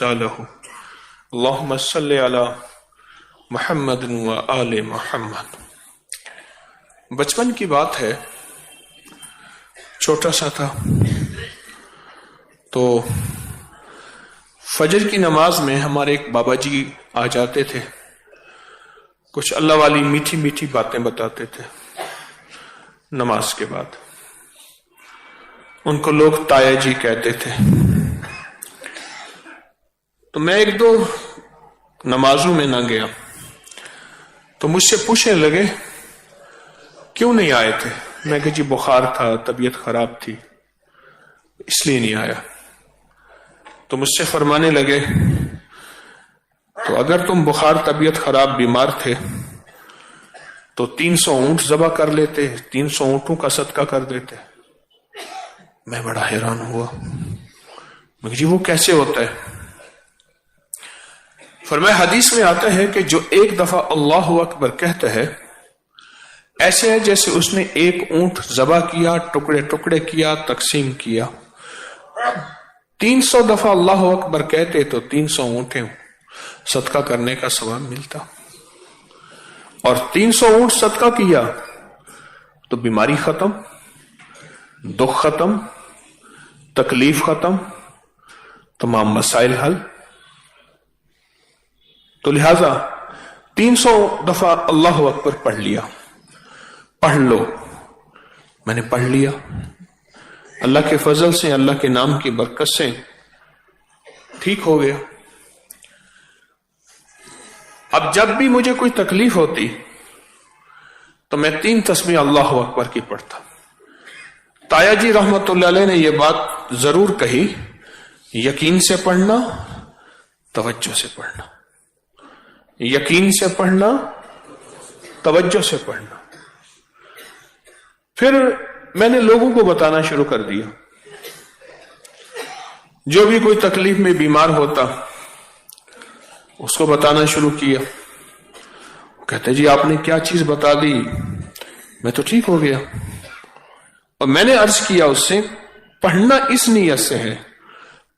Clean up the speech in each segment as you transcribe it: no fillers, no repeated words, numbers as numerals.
اللہم صلی علی محمد و آل محمد۔ بچپن کی بات ہے، چھوٹا سا تھا تو فجر کی نماز میں ہمارے ایک بابا جی آ جاتے تھے، کچھ اللہ والی میٹھی میٹھی باتیں بتاتے تھے نماز کے بعد۔ ان کو لوگ تایا جی کہتے تھے۔ تو میں ایک دو نمازوں میں نہ گیا تو مجھ سے پوچھنے لگے کیوں نہیں آئے تھے؟ میں کہ جی بخار تھا، طبیعت خراب تھی، اس لیے نہیں آیا۔ تو مجھ سے فرمانے لگے تو اگر تم بخار، طبیعت خراب، بیمار تھے تو 300 اونٹ ذبح کر لیتے، 300 اونٹوں کا صدقہ کر دیتے۔ میں بڑا حیران ہوا، میں کہ جی وہ کیسے ہوتا ہے؟ فرمایا حدیث میں آتا ہے کہ جو ایک دفعہ اللہ اکبر کہتا ہے ایسے ہے جیسے اس نے ایک اونٹ ذبح کیا، ٹکڑے ٹکڑے کیا، تقسیم کیا۔ 300 دفعہ اللہ اکبر کہتے تو 300 اونٹیں صدقہ کرنے کا ثواب ملتا، اور 300 اونٹ صدقہ کیا تو بیماری ختم، دکھ ختم، تکلیف ختم، تمام مسائل حل۔ تو لہذا 300 دفعہ اللہ اکبر پڑھ لیا، پڑھ لو۔ میں نے پڑھ لیا، اللہ کے فضل سے، اللہ کے نام کی برکت سے ٹھیک ہو گیا۔ اب جب بھی مجھے کوئی تکلیف ہوتی تو میں 3 تسبیح اللہ اکبر کی پڑھتا۔ تایا جی رحمت اللہ علیہ نے یہ بات ضرور کہی، یقین سے پڑھنا، توجہ سے پڑھنا، یقین سے پڑھنا، توجہ سے پڑھنا۔ پھر میں نے لوگوں کو بتانا شروع کر دیا، جو بھی کوئی تکلیف میں بیمار ہوتا اس کو بتانا شروع کیا۔ کہتے جی آپ نے کیا چیز بتا دی، میں تو ٹھیک ہو گیا۔ اور میں نے عرض کیا اس سے، پڑھنا اس نیت سے ہے،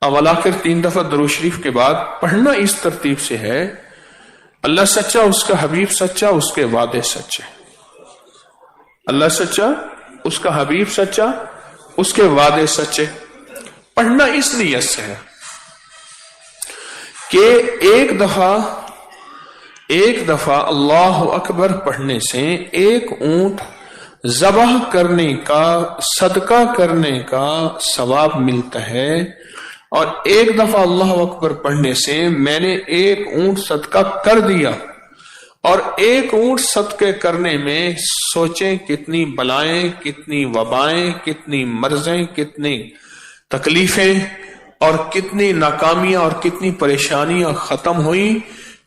اول آخر 3 دفعہ درود شریف کے بعد پڑھنا اس ترتیب سے ہے، اللہ سچا، اس کا حبیب سچا، اس کے وعدے سچے۔ اللہ سچا، اس کا حبیب سچا، اس کے وعدے سچے۔ پڑھنا اس نیت سے ہے کہ ایک دفعہ اللہ اکبر پڑھنے سے ایک اونٹ ذبح کرنے کا، صدقہ کرنے کا ثواب ملتا ہے، اور ایک دفعہ اللہ اکبر پڑھنے سے میں نے ایک اونٹ صدقہ کر دیا، اور ایک اونٹ صدقے کرنے میں سوچیں کتنی بلائیں، کتنی وبائیں، کتنی مرضیں، کتنی تکلیفیں اور کتنی ناکامیاں اور کتنی پریشانیاں ختم ہوئیں۔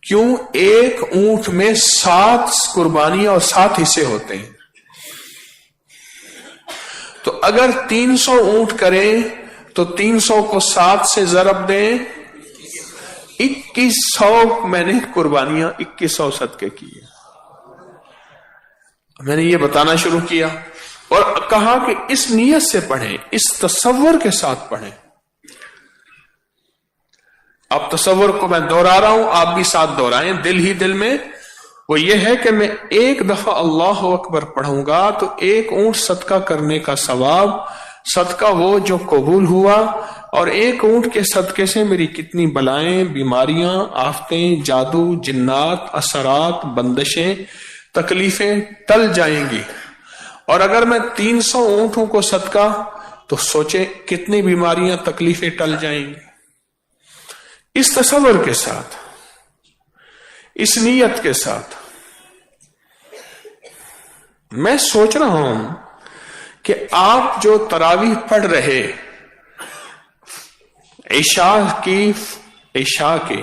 کیوں؟ ایک اونٹ میں 7 قربانیاں اور 7 حصے ہوتے ہیں۔ تو اگر 300 اونٹ کریں تو 300 کو 7 سے ضرب دیں، 2100 میں نے قربانیاں، 2100 صدقے کیے۔ میں نے یہ بتانا شروع کیا اور کہا کہ اس نیت سے پڑھیں، اس تصور کے ساتھ پڑھیں۔ اب تصور کو میں دوہرا رہا ہوں، آپ بھی ساتھ دوہرائیں دل ہی دل میں۔ وہ یہ ہے کہ میں ایک دفعہ اللہ اکبر پڑھوں گا تو ایک اونٹ صدقہ کرنے کا ثواب، صدقہ وہ جو قبول ہوا، اور ایک اونٹ کے صدقے سے میری کتنی بلائیں، بیماریاں، آفتیں، جادو، جنات، اثرات، بندشیں، تکلیفیں ٹل جائیں گی۔ اور اگر میں 300 اونٹوں کو صدقہ، تو سوچیں کتنی بیماریاں، تکلیفیں ٹل جائیں گی۔ اس تصور کے ساتھ، اس نیت کے ساتھ میں سوچ رہا ہوں کہ آپ جو تراویح پڑھ رہے، عشاء کے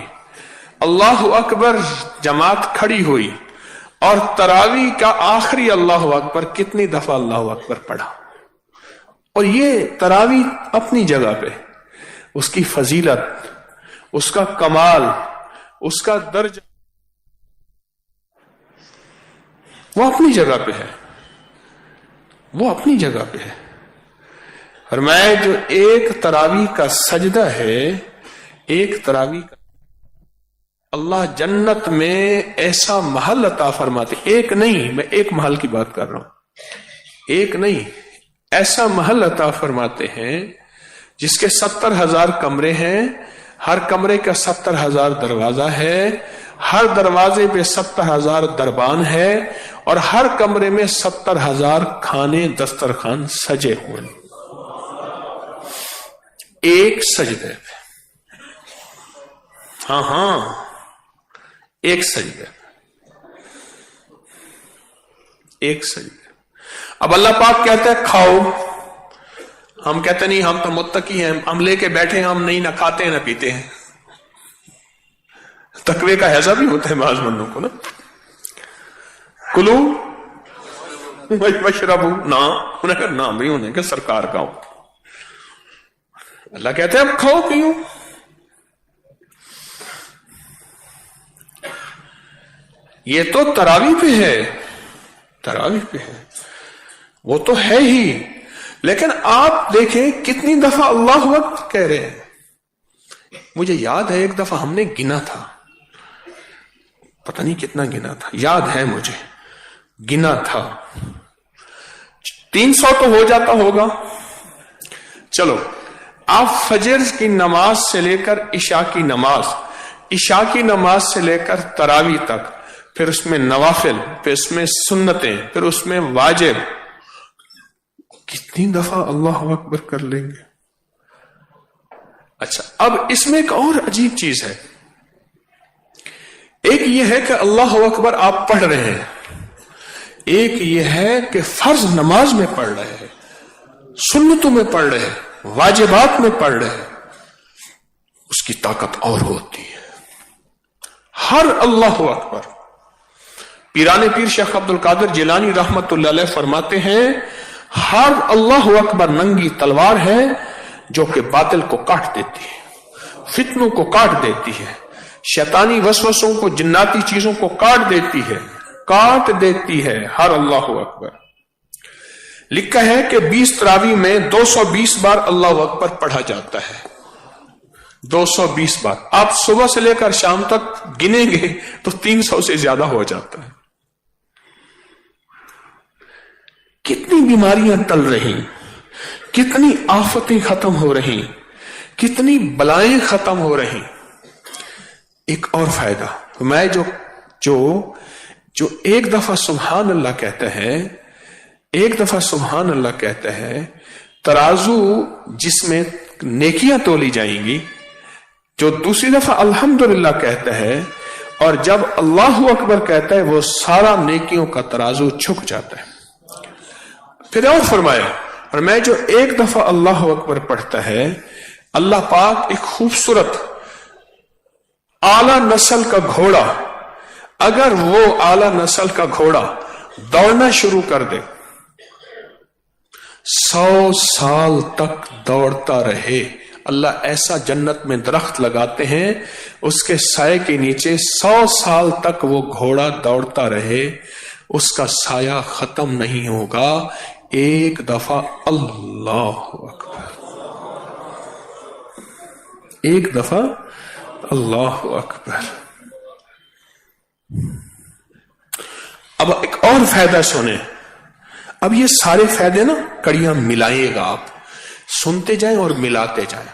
اللہ اکبر جماعت کھڑی ہوئی، اور تراویح کا آخری اللہ اکبر کتنی دفعہ اللہ اکبر پڑھا، اور یہ تراویح اپنی جگہ پہ، اس کی فضیلت، اس کا کمال، اس کا درجہ وہ اپنی جگہ پہ ہے، وہ اپنی جگہ پہ ہے۔ فرمایا جو ایک تراویح کا سجدہ ہے، ایک تراویح کا اللہ جنت میں ایسا محل عطا فرماتے، ایک نہیں، میں ایک محل کی بات کر رہا ہوں، ایک نہیں، ایسا محل عطا فرماتے ہیں جس کے 70,000 کمرے ہیں، ہر کمرے کا 70,000 دروازہ ہے، ہر دروازے پہ 70,000 دربان ہے، اور ہر کمرے میں 70,000 کھانے دسترخوان سجے ہوئے، ایک سجدے پہ، ہاں ایک سجدے، ایک سجدے۔ اب اللہ پاک کہتا ہے کھاؤ، ہم کہتے نہیں ہم تو متقی ہیں، ہم لے کے بیٹھے ہیں، ہم نہیں نہ کھاتے ہیں نہ پیتے ہیں۔ تقوی کا ایسا بھی ہوتا ہے بعض بندوں کو نا، کلو واشربو، نہ انہیں کہ نہ بھی انہیں کہ سرکار کا ہو، اللہ کہتے ہیں اب کھاؤ پیو۔ یہ تو تراویح پہ ہے، تراویح پہ ہے، وہ تو ہے ہی، لیکن آپ دیکھیں کتنی دفعہ اللہ اکبر کہہ رہے ہیں۔ مجھے یاد ہے ایک دفعہ ہم نے گنا تھا، پتہ نہیں کتنا گنا تھا، یاد ہے مجھے گنا تھا 300 تو ہو جاتا ہوگا۔ چلو آپ فجر کی نماز سے لے کر عشاء کی نماز، عشاء کی نماز سے لے کر تراویح تک، پھر اس میں نوافل، پھر اس میں سنتیں، پھر اس میں واجب، کتنی دفعہ اللہ اکبر کر لیں گے۔ اچھا اب اس میں ایک اور عجیب چیز ہے، ایک یہ ہے کہ اللہ اکبر آپ پڑھ رہے ہیں، ایک یہ ہے کہ فرض نماز میں پڑھ رہے ہیں، سنتوں میں پڑھ رہے ہیں، واجبات میں پڑھ رہے ہیں، اس کی طاقت اور ہوتی ہے۔ ہر اللہ اکبر، پیران پیر شیخ عبد القادر جیلانی رحمت اللہ علیہ فرماتے ہیں ہر اللہ اکبر ننگی تلوار ہے جو کہ باطل کو کاٹ دیتی ہے، فتنوں کو کاٹ دیتی ہے، شیطانی وسوسوں کو، جناتی چیزوں کو کاٹ دیتی ہے، کاٹ دیتی ہے ہر اللہ اکبر۔ لکھا ہے کہ 20 تراویح میں 220 بار اللہ اکبر پڑھا جاتا ہے، 220 بار۔ آپ صبح سے لے کر شام تک گنیں گے تو 300 سے زیادہ ہو جاتا ہے۔ کتنی بیماریاں ٹل رہی، کتنی آفتیں ختم ہو رہی، کتنی بلائیں ختم ہو رہی۔ ایک اور فائدہ، میں جو ایک دفعہ سبحان اللہ کہتا ہے، ایک دفعہ سبحان اللہ کہتا ہے، ترازو جس میں نیکیاں تولی جائیں گی، جو دوسری دفعہ الحمدللہ کہتا ہے اور جب اللہ اکبر کہتا ہے، وہ سارا نیکیوں کا ترازو جھک جاتا ہے۔ پھر اور فرمایا، اور میں جو ایک دفعہ اللہ اکبر پڑھتا ہے، اللہ پاک ایک خوبصورت اعلی نسل کا گھوڑا، اگر وہ اعلی نسل کا گھوڑا دوڑنا شروع کر دے، 100 سال تک دوڑتا رہے، اللہ ایسا جنت میں درخت لگاتے ہیں، اس کے سائے کے نیچے 100 سال تک وہ گھوڑا دوڑتا رہے، اس کا سایہ ختم نہیں ہوگا۔ ایک دفعہ اللہ اکبر، ایک دفعہ اللہ اکبر۔ اب ایک اور فائدہ سنیں، اب یہ سارے فائدے نا کڑیاں ملائیے گا، آپ سنتے جائیں اور ملاتے جائیں۔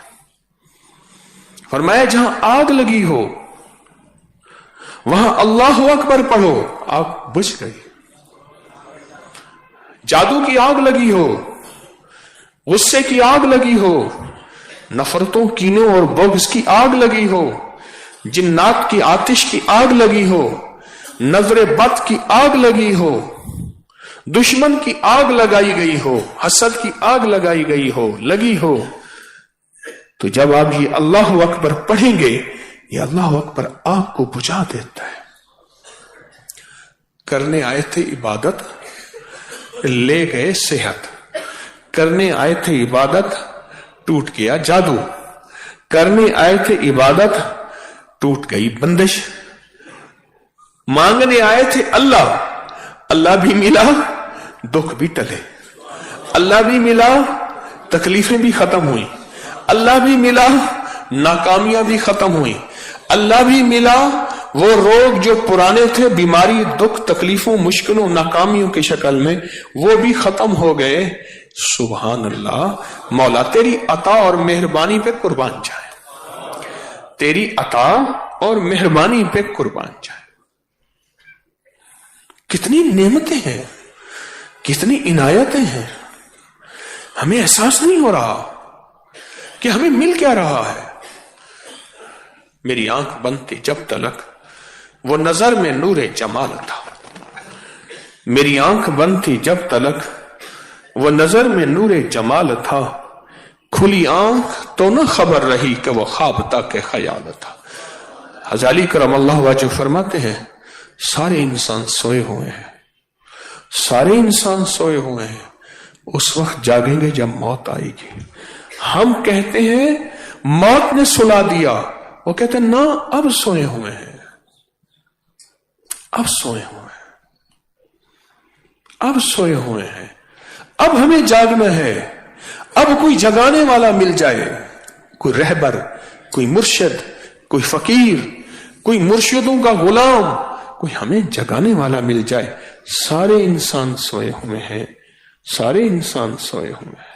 فرمایا جہاں آگ لگی ہو وہاں اللہ اکبر پڑھو، آگ بجھ گئی۔ جادو کی آگ لگی ہو، غصے کی آگ لگی ہو، نفرتوں، کینوں اور بغض کی آگ لگی ہو، جنات کی آتش کی آگ لگی ہو، نظر بد کی آگ لگی ہو، دشمن کی آگ لگائی گئی ہو، حسد کی آگ لگائی گئی ہو، لگی ہو، تو جب آپ یہ اللہ اکبر پڑھیں گے، یہ اللہ اکبر آگ کو بجھا دیتا ہے۔ کرنے آئے تھے عبادت، لے گئے صحت، کرنے آئے تھے عبادت، ٹوٹ گیا جادو، کرنے آئے تھے عبادت، ٹوٹ گئی بندش، مانگنے آئے تھے اللہ، اللہ بھی ملا، دکھ بھی ٹلے، اللہ بھی ملا، تکلیفیں بھی ختم ہوئی، اللہ بھی ملا، ناکامیاں بھی ختم ہوئی، اللہ بھی ملا، وہ روگ جو پرانے تھے، بیماری، دکھ، تکلیفوں، مشکلوں، ناکامیوں کی شکل میں، وہ بھی ختم ہو گئے۔ سبحان اللہ، مولا تیری عطا اور مہربانی پہ قربان جائے، تیری عطا اور مہربانی پہ قربان جائے۔ کتنی نعمتیں ہیں، کتنی عنایتیں ہیں، ہمیں احساس نہیں ہو رہا کہ ہمیں مل کیا رہا ہے۔ میری آنکھ بند تھی جب تلک وہ نظر میں نور جمال تھا، میری آنکھ بند تھی جب تلک وہ نظر میں نور جمال تھا، کھلی آنکھ تو نہ خبر رہی کہ وہ خواب تھا کہ خیال تھا۔ غزالی کرم اللہ وجہ فرماتے ہیں سارے انسان سوئے ہوئے ہیں، سارے انسان سوئے ہوئے ہیں، اس وقت جاگیں گے جب موت آئے گی۔ ہم کہتے ہیں موت نے سلا دیا، وہ کہتے ہیں نا، اب سوئے ہوئے ہیں، اب سوئے ہوئے ہیں، اب سوئے ہوئے ہیں، اب ہمیں جاگنا ہے۔ اب کوئی جگانے والا مل جائے، کوئی رہبر، کوئی مرشد، کوئی فقیر، کوئی مرشدوں کا غلام، کوئی ہمیں جگانے والا مل جائے۔ سارے انسان سوئے ہوئے ہیں، سارے انسان سوئے ہوئے ہیں،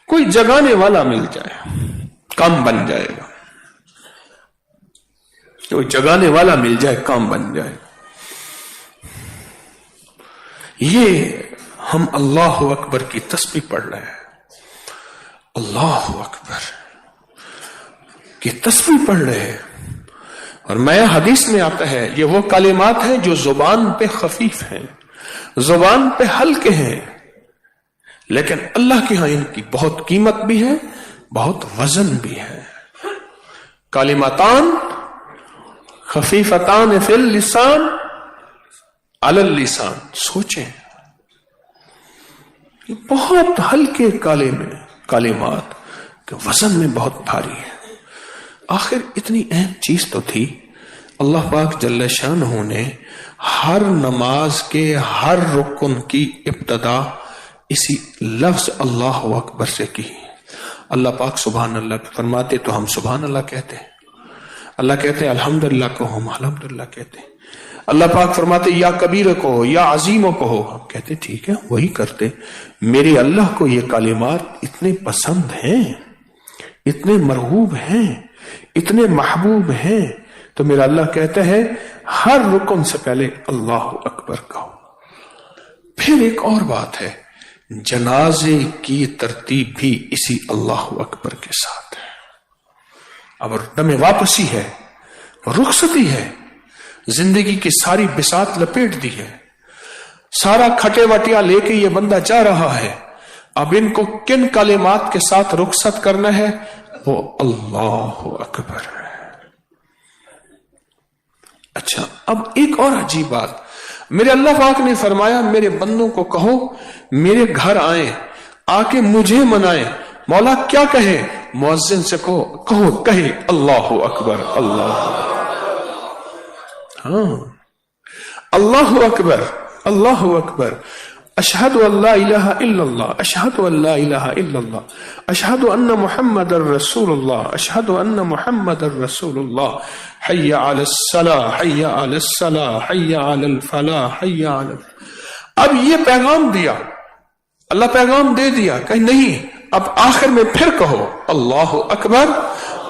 کوئی جگانے والا مل جائے، کام بن جائے گا، کوئی جگانے والا مل جائے، کام بن جائے گا۔ یہ ہم اللہ اکبر کی تسبیح پڑھ رہے ہیں، اللہ اکبر کی تسبیح پڑھ رہے ہیں، اور میں حدیث میں آتا ہے یہ وہ کلمات ہیں جو زبان پہ خفیف ہیں، زبان پہ ہلکے ہیں، لیکن اللہ کے ہاں ان کی بہت قیمت بھی ہے، بہت وزن بھی ہے۔ کلمتان خفیفتان فی اللسان علی اللسان، سوچیں یہ بہت ہلکے کلمات کہ وزن میں بہت بھاری ہے۔ آخر اتنی اہم چیز تو تھی، اللہ پاک جل شانہ نے ہر نماز کے ہر رکن کی ابتدا اسی لفظ اللہ اکبر سے کی۔ اللہ پاک سبحان اللہ فرماتے تو ہم سبحان اللہ کہتے ہیں، اللہ کہتے ہیں الحمدللہ کو ہم الحمدللہ کہتے ہیں، اللہ پاک فرماتے یا کبیر کو یا عظیم کو ہو، ہم کہتے ٹھیک ہے وہی کرتے۔ میرے اللہ کو یہ کلمات اتنے پسند ہیں، اتنے مرغوب ہیں، اتنے محبوب ہیں، تو میرا اللہ کہتا ہے ہر رکن سے پہلے اللہ اکبر کہو۔ پھر ایک اور بات ہے، جنازے کی ترتیب بھی اسی اللہ اکبر کے ساتھ ہے۔ اب دم واپسی ہے، رخصتی ہے، زندگی کی ساری بساط لپیٹ دی ہے، سارا کھٹے وٹیا لے کے یہ بندہ جا رہا ہے، اب ان کو کن کلمات کے ساتھ رخصت کرنا ہے؟ وہ اللہ اکبر ہے۔ اچھا، اب ایک اور عجیب بات، میرے اللہ پاک نے فرمایا میرے بندوں کو کہو میرے گھر آئیں، آ کے مجھے منائیں۔ مولا کیا کہے؟ مؤذن سے کہے اللہ اکبر، اللہ، ہاں اللہ اکبر، اللہ اکبر، اشہد ان لا الہ الا اللہ، اشہد ان لا الہ الا اللہ، اشہد ان محمد الرسول اللہ، اشہد ان محمد الرسول اللہ، حی علی الصلاۃ، حی علی الصلاۃ، حی علی الفلاح، حی علی۔ اب یہ پیغام دیا، اللہ پیغام دے دیا کہ نہیں، اب آخر میں پھر کہو اللہ اکبر،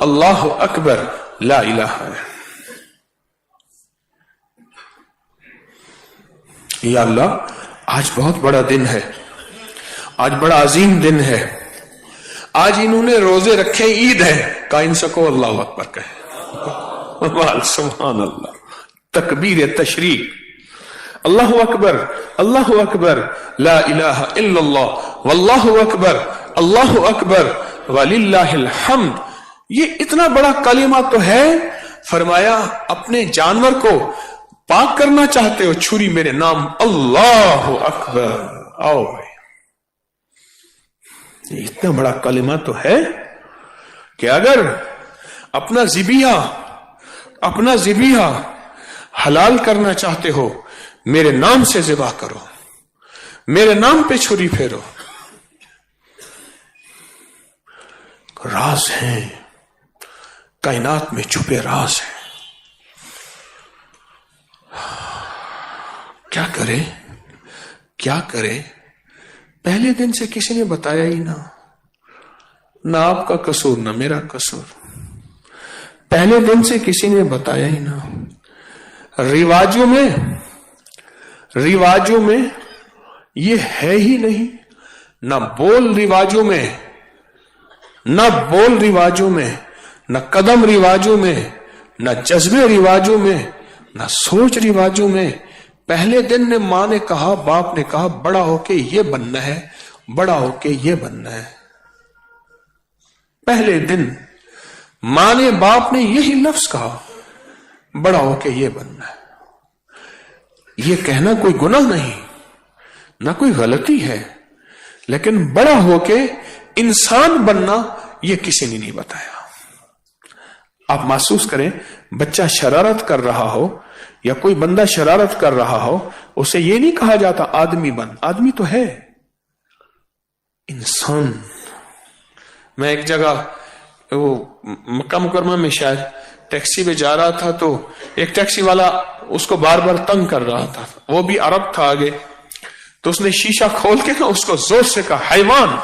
اللہ اکبر، لا الہ الا۔ یا اللہ آج بہت بڑا دن ہے، آج بڑا عظیم دن ہے، آج انہوں نے روزے رکھے، عید ہے، کہ ان سکو اللہ اکبر کہے، سبحان اللہ، تکبیر تشریق، اللہ اکبر، اللہ اکبر، لا الہ الا اللہ، واللہ اکبر، اللہ اکبر، وللہ الحمد۔ یہ اتنا بڑا کلمہ تو ہے، فرمایا اپنے جانور کو پاک کرنا چاہتے ہو، چھری میرے نام، اللہ اکبر۔ آؤ بھائی، یہ اتنا بڑا کلمہ تو ہے کہ اگر اپنا ذبیحہ حلال کرنا چاہتے ہو، میرے نام سے ذبح کرو، میرے نام پہ چھری پھیرو۔ راز ہیں، کائنات میں چھپے راز ہیں. کیا کرے کیا کرے؟ پہلے دن سے کسی نے بتایا ہی نہ آپ کا قصور نہ میرا قصور. پہلے دن سے کسی نے بتایا ہی نہ. رواجوں میں یہ ہے ہی نہیں. نہ بول رواجوں میں، نہ قدم رواجوں میں، نہ جذبے رواجوں میں، نہ سوچ رواجوں میں. پہلے دن نے ماں نے کہا، باپ نے کہا بڑا ہو کے یہ بننا ہے، بڑا ہو کے یہ بننا ہے. پہلے دن ماں نے باپ نے یہی لفظ کہا، بڑا ہو کے یہ بننا ہے. یہ کہنا کوئی گناہ نہیں، نہ کوئی غلطی ہے، لیکن بڑا ہو کے انسان بننا یہ کسی نے نہیں بتایا. آپ محسوس کریں، بچہ شرارت کر رہا ہو یا کوئی بندہ شرارت کر رہا ہو، اسے یہ نہیں کہا جاتا آدمی بن. آدمی تو ہے، انسان. میں ایک جگہ وہ مکہ مکرمہ میں شاید ٹیکسی پہ جا رہا تھا، تو ایک ٹیکسی والا اس کو بار بار تنگ کر رہا تھا. وہ بھی عرب تھا آگے، تو اس نے شیشہ کھول کے اس کو زور سے کہا حیوان.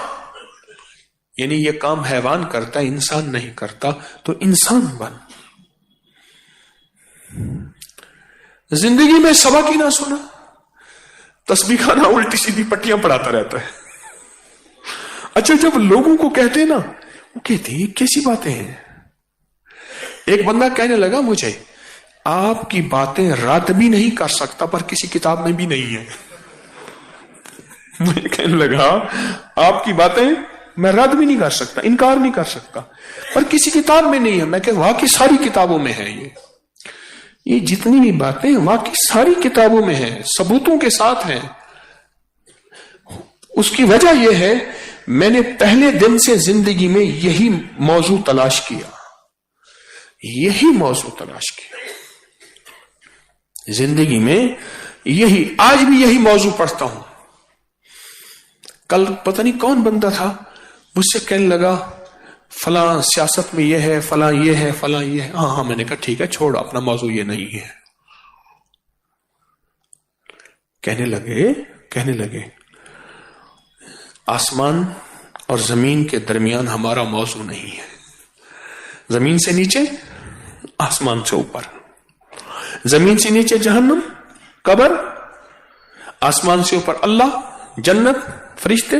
یعنی یہ کام حیوان کرتا ہے، انسان نہیں کرتا، تو انسان بن. زندگی میں سبق ہی نہ سنا، تسبیح خانہ الٹی سیدھی پٹیاں پڑھاتا رہتا ہے. اچھا جب لوگوں کو کہتے ہیں نا، وہ کہتے ہیں کیسی باتیں ہیں. ایک بندہ کہنے لگا مجھے آپ کی باتیں رد بھی نہیں کر سکتا پر کسی کتاب میں بھی نہیں ہے. مجھے کہنے لگا آپ کی باتیں میں رد بھی نہیں کر سکتا، انکار نہیں کر سکتا، پر کسی کتاب میں نہیں ہے. میں کہ واقعی ساری کتابوں میں ہے. یہ جتنی بھی باتیں واقعی ساری کتابوں میں ہیں، ثبوتوں کے ساتھ ہیں. اس کی وجہ یہ ہے میں نے پہلے دن سے زندگی میں یہی موضوع تلاش کیا، زندگی میں یہی. آج بھی یہی موضوع پڑھتا ہوں. کل پتہ نہیں کون بندہ تھا مجھ سے کہنے لگا فلاں سیاست میں یہ ہے، فلاں یہ ہے، فلاں یہ ہے. ہاں میں نے کہا ٹھیک ہے چھوڑ، اپنا موضوع یہ نہیں ہے. کہنے لگے آسمان اور زمین کے درمیان ہمارا موضوع نہیں ہے. زمین سے نیچے، آسمان سے اوپر. زمین سے نیچے جہنم، قبر. آسمان سے اوپر اللہ، جنت، فرشتے.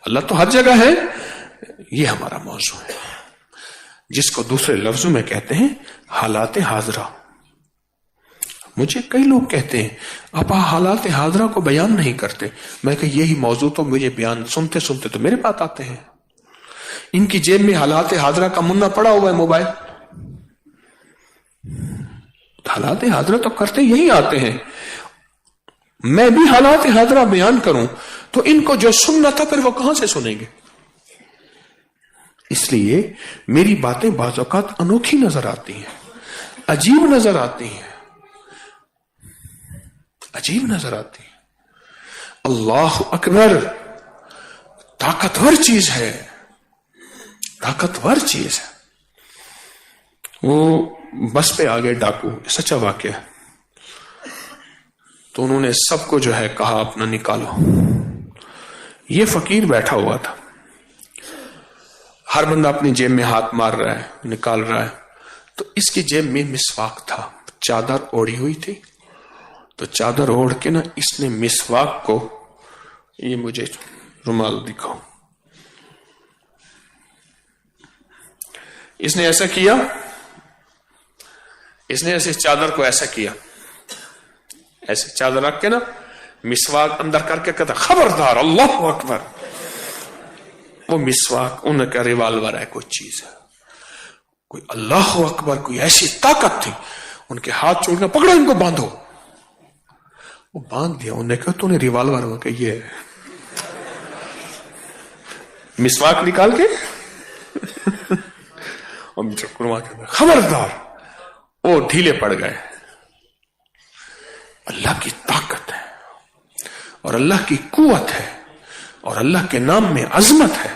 اللہ تو ہر جگہ ہے. یہ ہمارا موضوع ہے، جس کو دوسرے لفظوں میں کہتے ہیں حالات حاضرہ. مجھے کئی لوگ کہتے ہیں آپ حالات حاضرہ کو بیان نہیں کرتے. میں کہ یہی موضوع تو مجھے بیان سنتے سنتے تو میرے پاس آتے ہیں. ان کی جیب میں حالات حاضرہ کا منا پڑا ہوا ہے، موبائل. حالات حاضرہ تو کرتے یہی آتے ہیں. میں بھی حالات حاضرہ بیان کروں تو ان کو جو سننا تھا پھر وہ کہاں سے سنیں گے؟ اس لیے میری باتیں بعض اوقات انوکھی نظر آتی ہیں، عجیب نظر آتی ہیں. اللہ اکبر طاقتور چیز ہے. وہ بس پہ آگے ڈاکو، سچا واقعہ. تو انہوں نے سب کو جو ہے کہا اپنا نکالو. یہ فقیر بیٹھا ہوا تھا، ہر بندہ اپنی جیب میں ہاتھ مار رہا ہے، نکال رہا ہے. تو اس کی جیب میں مسواک تھا، چادر اوڑھی ہوئی تھی. تو چادر اوڑھ کے نا اس نے مسواک کو، یہ مجھے رومال دکھاؤ، اس نے ایسا کیا، اس نے ایسے چادر کو ایسا کیا، ایسے چادر رکھ کے نا مسواک اندر کر کے کہتا خبردار اللہ اکبر. وہ مسواک ان کا ریوالور ہے، کوئی چیز ہے، کوئی اللہ اکبر، کوئی ایسی طاقت تھی. ان کے ہاتھ چھوڑ کے پکڑو، ان کو باندھو. وہ باندھ دیا. انہوں نے کہا تو نے ریوالور ہو کہ یہ ہے. مسواک نکال کے خبردار، وہ ڈھیلے پڑ گئے. اللہ کی طاقت ہے اور اللہ کی قوت ہے اور اللہ کے نام میں عظمت ہے.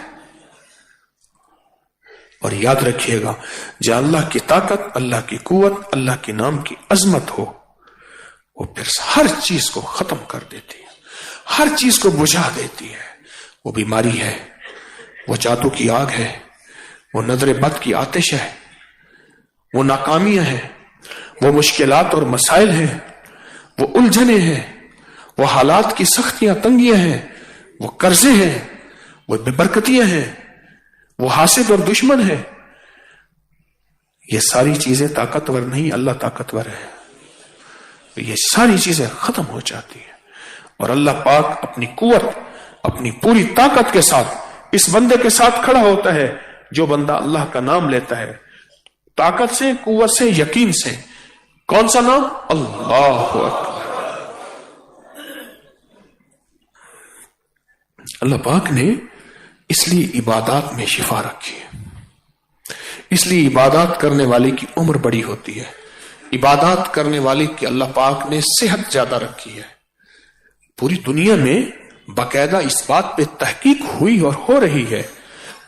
اور یاد رکھیے گا جہاں اللہ کی طاقت، اللہ کی قوت، اللہ کے نام کی عظمت ہو، وہ پھر ہر چیز کو ختم کر دیتی ہے، ہر چیز کو بجھا دیتی ہے۔ وہ بیماری ہے، وہ جادو کی آگ ہے، وہ نظر بد کی آتش ہے، وہ ناکامیاں ہیں، وہ مشکلات اور مسائل ہیں، وہ الجھنیں ہیں، وہ حالات کی سختیاں تنگیاں ہیں، وہ قرضے ہیں، وہ بے برکتیاں ہیں، وہ حاسد اور دشمن ہے۔ یہ ساری چیزیں طاقتور نہیں، اللہ طاقتور ہے۔ یہ ساری چیزیں ختم ہو جاتی ہیں اور اللہ پاک اپنی قوت، اپنی پوری طاقت کے ساتھ اس بندے کے ساتھ کھڑا ہوتا ہے جو بندہ اللہ کا نام لیتا ہے، طاقت سے، قوت سے، یقین سے۔ کون سا نام؟ اللہ اکبر۔ اللہ پاک نے اس لیے عبادات میں شفا رکھی ہے، اس لیے عبادات کرنے والے کی عمر بڑی ہوتی ہے، عبادات کرنے والے کی اللہ پاک نے صحت زیادہ رکھی ہے۔ پوری دنیا میں باقاعدہ اس بات پہ تحقیق ہوئی اور ہو رہی ہے،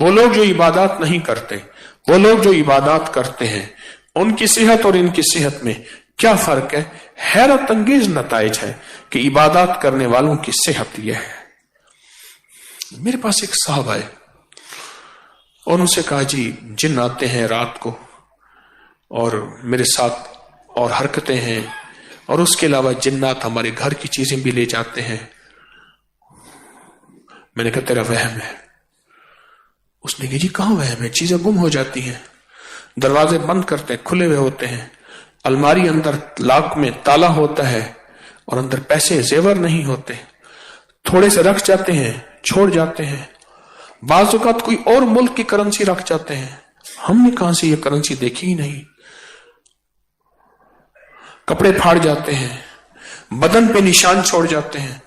وہ لوگ جو عبادات نہیں کرتے، وہ لوگ جو عبادات کرتے ہیں، ان کی صحت اور ان کی صحت میں کیا فرق ہے؟ حیرت انگیز نتائج ہے کہ عبادات کرنے والوں کی صحت یہ ہے۔ میرے پاس ایک صاحب آئے اور ان سے کہا جی جن آتے ہیں رات کو اور میرے ساتھ اور حرکتیں ہیں، اور اس کے علاوہ جنات ہمارے گھر کی چیزیں بھی لے جاتے ہیں۔ میں نے کہا تیرا وہم ہے۔ اس نے کہا جی کہاں وہم ہے؟ چیزیں گم ہو جاتی ہیں، دروازے بند کرتے ہیں، کھلے ہوئے ہوتے ہیں، الماری اندر لاک میں تالا ہوتا ہے اور اندر پیسے زیور نہیں ہوتے، تھوڑے سے رکھ جاتے ہیں، چھوڑ جاتے ہیں، بعض اوقات کوئی اور ملک کی کرنسی رکھ جاتے ہیں، ہم نے کہاں سے یہ کرنسی دیکھی ہی نہیں، کپڑے پھاڑ جاتے ہیں، بدن پہ نشان چھوڑ جاتے ہیں۔